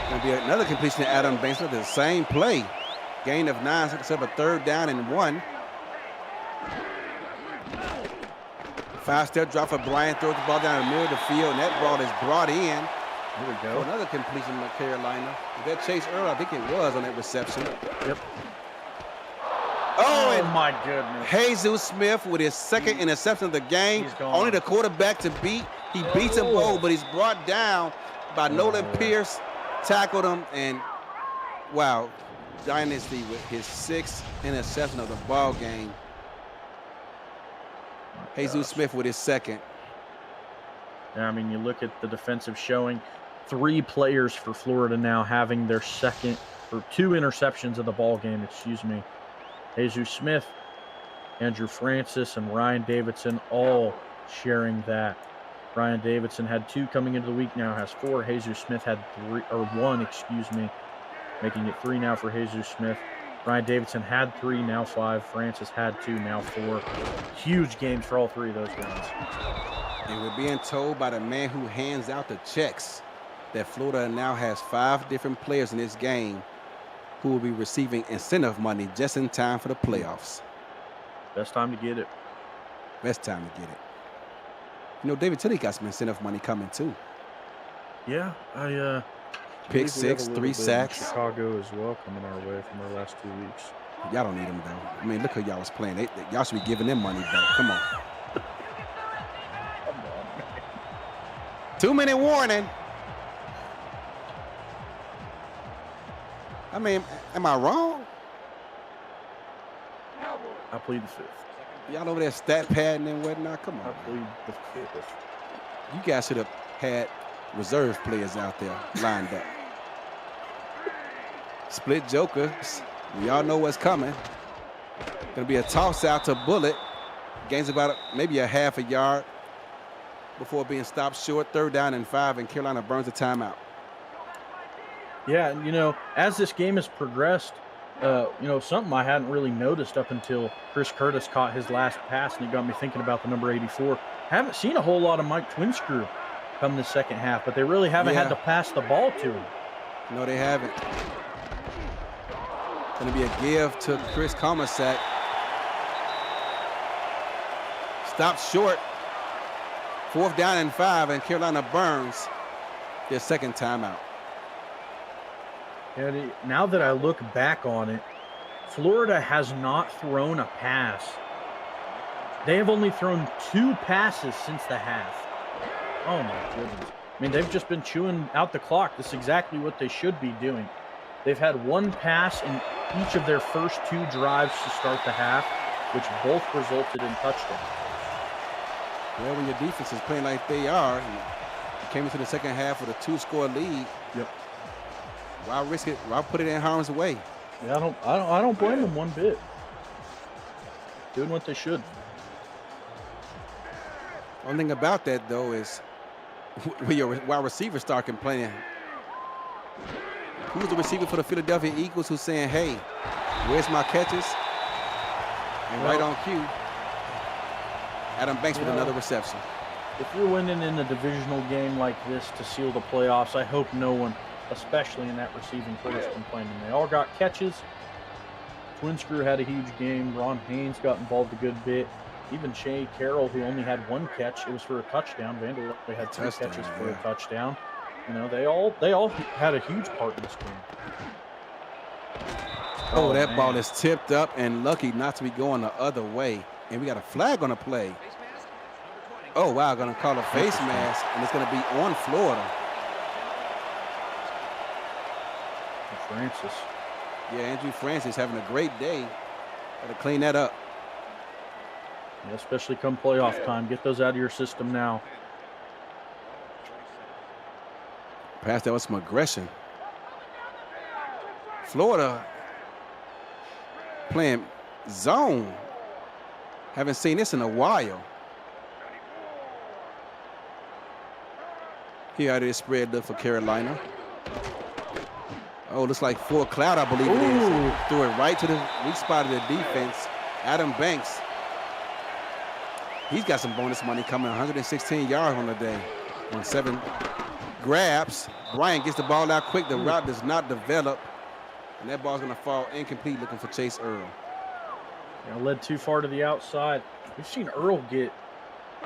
Going to be another completion to Adam Banks. The same play. Gain of 9, sets up a 3rd down and 1. 5-step drop for Bryant, throws the ball down the middle of the field, and that ball is brought in. Here we go. Another completion by Carolina. Was that Chase Earl? I think it was on that reception. Yep. Oh, and my goodness. Jesus Smith with his 2nd interception of the game. Only the quarterback to beat. He beats him both, but he's brought down by Nolan Pierce. Tackled him, and wow, Dynasty with his 6th interception of the ball game. Jesus Smith with his 2nd. Yeah, I mean, you look at the defensive showing. 3 players for Florida now having their 2 interceptions of the ball game, excuse me. Jesus Smith, Andrew Francis, and Ryan Davidson all sharing that. Ryan Davidson had 2 coming into the week, now has 4. Jesus Smith had 1, excuse me, making it 3 now for Jesus Smith. Ryan Davidson had 3, now 5. Francis had 2, now 4. Huge games for all 3 of those guys. And we're being told by the man who hands out the checks that Florida now has 5 different players in this game who will be receiving incentive money just in time for the playoffs. Best time to get it. Best time to get it. You know, David Tilley got some incentive money coming too. Yeah, I pick 6, 3 sacks. Chicago as well coming our way from our last 2 weeks. Y'all don't need them though. I mean, look who y'all was playing. Y'all should be giving them money back. Come on. 2-minute warning. I mean, am I wrong? I plead the 5th. Y'all over there stat padding and whatnot? Come on. I plead the 5th. You guys should have had reserve players out there lined up. Split jokers. We all know what's coming. Gonna be a toss out to Bullet. Gains about maybe a half a yard before being stopped short. 3rd down and 5, and Carolina burns the timeout. Yeah, you know, as this game has progressed, you know, something I hadn't really noticed up until Chris Curtis caught his last pass, and it got me thinking about the number 84. Haven't seen a whole lot of Mike Twinscrew come the 2nd half, but they really haven't had to pass the ball to him. No, they haven't. Going to be a give to Chris Comasak. Stopped short. 4th down and 5, and Carolina burns their 2nd timeout. And now that I look back on it, Florida has not thrown a pass. They have only thrown 2 passes since the half. Oh my goodness. I mean, they've just been chewing out the clock. This is exactly what they should be doing. They've had one pass in each of their first 2 drives to start the half, which both resulted in touchdowns. Well, when your defense is playing like they are, you came into the second half with a 2-score lead. Yep. Why risk it? Why put it in harm's way? Yeah, I don't blame them one bit. Doing what they should. One thing about that though is when your wide receivers start complaining, who's the receiver for the Philadelphia Eagles who's saying, "Hey, where's my catches?" And right on cue, Adam Banks with another reception. If you're winning in a divisional game like this to seal the playoffs, I hope no one, especially in that receiving corps, is complaining. They all got catches. Twin Screw had a huge game. Ron Haynes got involved a good bit. Even Shea Carroll, who only had 1 catch, it was for a touchdown. Vanderbilt had 3 catches for a touchdown. You know, they all had a huge part in this game. Oh, that ball is tipped up and lucky not to be going the other way. And we got a flag on the play. Oh, wow, going to call a face mask, and it's going to be on Florida. Francis. Yeah, Andrew Francis having a great day. Got to clean that up. Yeah, especially come playoff time. Get those out of your system now. Pass that with some aggression. Florida playing zone. Haven't seen this in a while. Here out of this spread look for Carolina. Oh, looks like full cloud, I believe it is. Threw it right to the weak spot of the defense. Adam Banks. He's got some bonus money coming. 116 yards on the day on 7 grabs. Bryant gets the ball out quick. The route does not develop. And that ball's going to fall incomplete looking for Chase Earl. Yeah, led too far to the outside. We've seen Earl get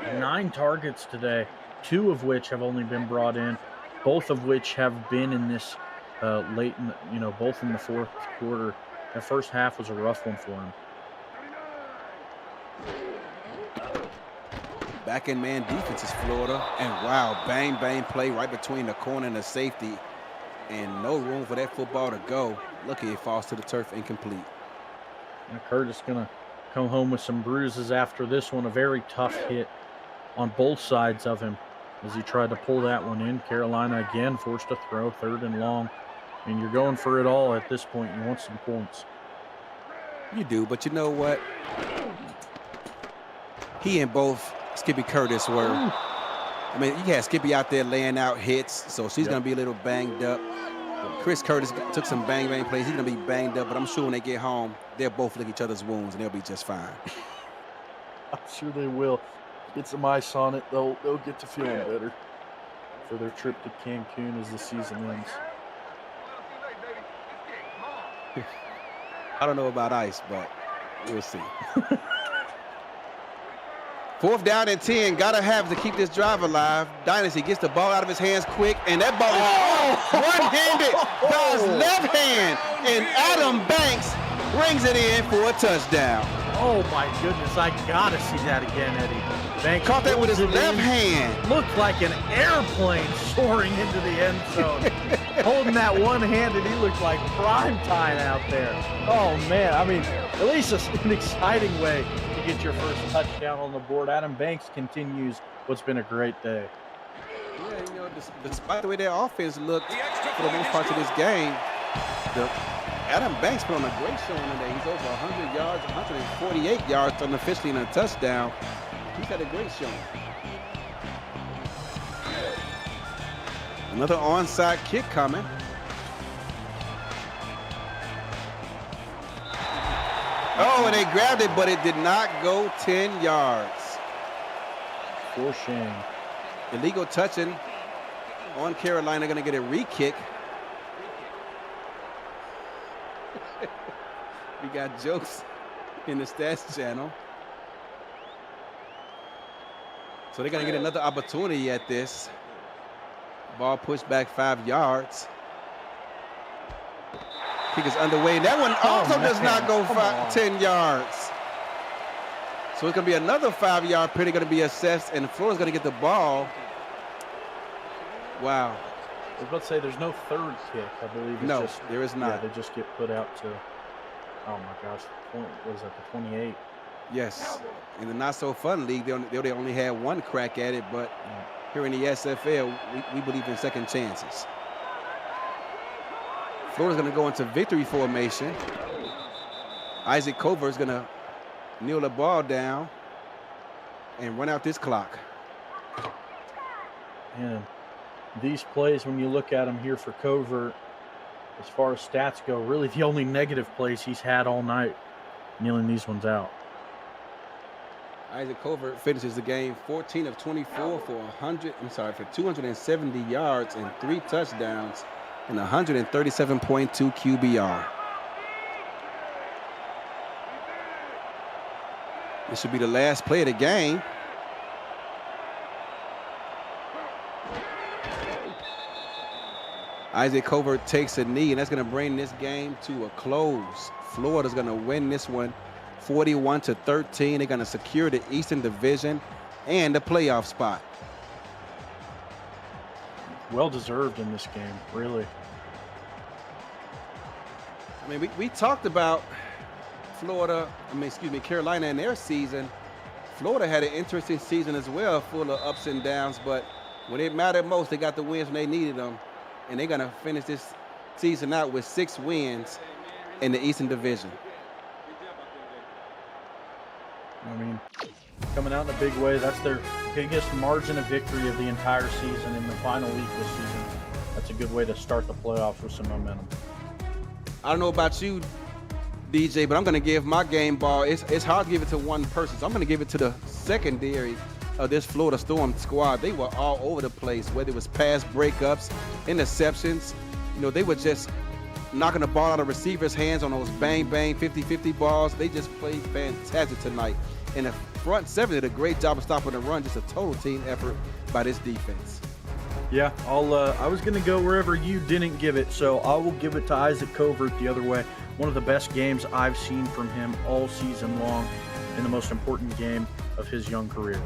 9 targets today, 2 of which have only been brought in, both of which have been in this late, both in the 4th quarter. The first half was a rough one for him. Back in man defense is Florida. And wow, bang, bang play right between the corner and the safety. And no room for that football to go. Lucky it falls to the turf incomplete. And Curtis going to come home with some bruises after this one. A very tough hit on both sides of him as he tried to pull that one in. Carolina again forced to throw 3rd and long. I mean, you're going for it all at this point. You want some points. You do, but you know what? He and both Skippy Curtis were. I mean, you had Skippy out there laying out hits, so she's going to be a little banged up. Chris Curtis took some bang plays. He's going to be banged up, but I'm sure when they get home, they'll both lick each other's wounds, and they'll be just fine. I'm sure they will. Get some ice on it. They'll get to feeling better for their trip to Cancun as the season ends. I don't know about ice, but we'll see. 4th down and 10. Gotta have to keep this drive alive. Dynasty gets the ball out of his hands quick, and that ball is one-handed by his left hand, and Adam Banks brings it in for a touchdown. Oh my goodness, I gotta see that again, Eddie. Banks caught that with his left hand. Looked like an airplane soaring into the end zone. Holding that one-handed, he looked like prime time out there. Oh man, I mean, at least an exciting way to get your first touchdown on the board. Adam Banks continues what's been a great day. Yeah, despite the way their offense looked for the most part of this game, Adam Banks put on a great showing today. He's over 100 yards, 148 yards unofficially in a touchdown. He's had a great showing. Another onside kick coming. Oh, and they grabbed it, but it did not go 10 yards. For shame. Illegal touching on Carolina, going to get a re-kick. We got jokes in the stats channel. So they're going to get another opportunity at this. Ball pushed back 5 yards. Kick is underway. That one also does not go 10 yards. So it's going to be another 5-yard penalty going to be assessed, and Florida's going to get the ball. Wow. I was about to say there's no third kick. I believe it's No, just there is yeah, not. they just get put out to oh my gosh, what is that, the 28? Yes. In the not so fun league, they only had one crack at it, but Yeah. here in the SFL, we believe in second chances. Florida's going to go into victory formation. Isaac Cover is going to kneel the ball down and run out this clock. And these plays, when you look at them here for Covert, as far as stats go, really the only negative plays he's had all night, kneeling these ones out. Isaac Covert finishes the game 14 of 24 for 270 yards and 3 touchdowns and 137.2 QBR. This should be the last play of the game. Isaac Covert takes a knee, and that's going to bring this game to a close. Florida's going to win this one 41-13. They're going to secure the Eastern Division and the playoff spot. Well deserved in this game, really. I mean, we talked about Carolina in their season. Florida had an interesting season as well, full of ups and downs, but when it mattered most, they got the wins when they needed them. And they're going to finish this season out with 6 wins in the Eastern Division. I mean, coming out in a big way, that's their biggest margin of victory of the entire season in the final week this season. That's a good way to start the playoffs with some momentum. I don't know about you, DJ, but I'm going to give my game ball. It's hard to give it to one person, so I'm going to give it to the secondary of this Florida Storm squad. They were all over the place, whether it was pass breakups, interceptions. You know, they were just knocking the ball out of receivers' hands on those bang-bang 50-50 balls. They just played fantastic tonight. And the front seven did a great job of stopping the run. Just a total team effort by this defense. Yeah, I was going to go wherever you didn't give it, so I will give it to Isaac Covert the other way. One of the best games I've seen from him all season long in the most important game of his young career.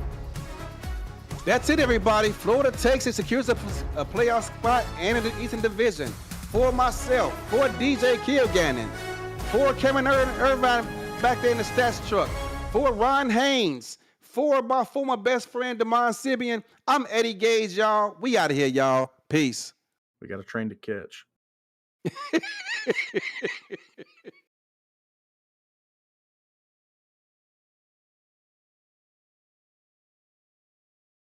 That's it, everybody. Florida takes it, secures a playoff spot and in the Eastern Division. For myself, for DJ Kilgannon, for Kevin Irvine back there in the stats truck, for Ron Haynes, for my former best friend, Damon Sibian, I'm Eddie Gage, y'all. We out of here, y'all. Peace. We got a train to catch.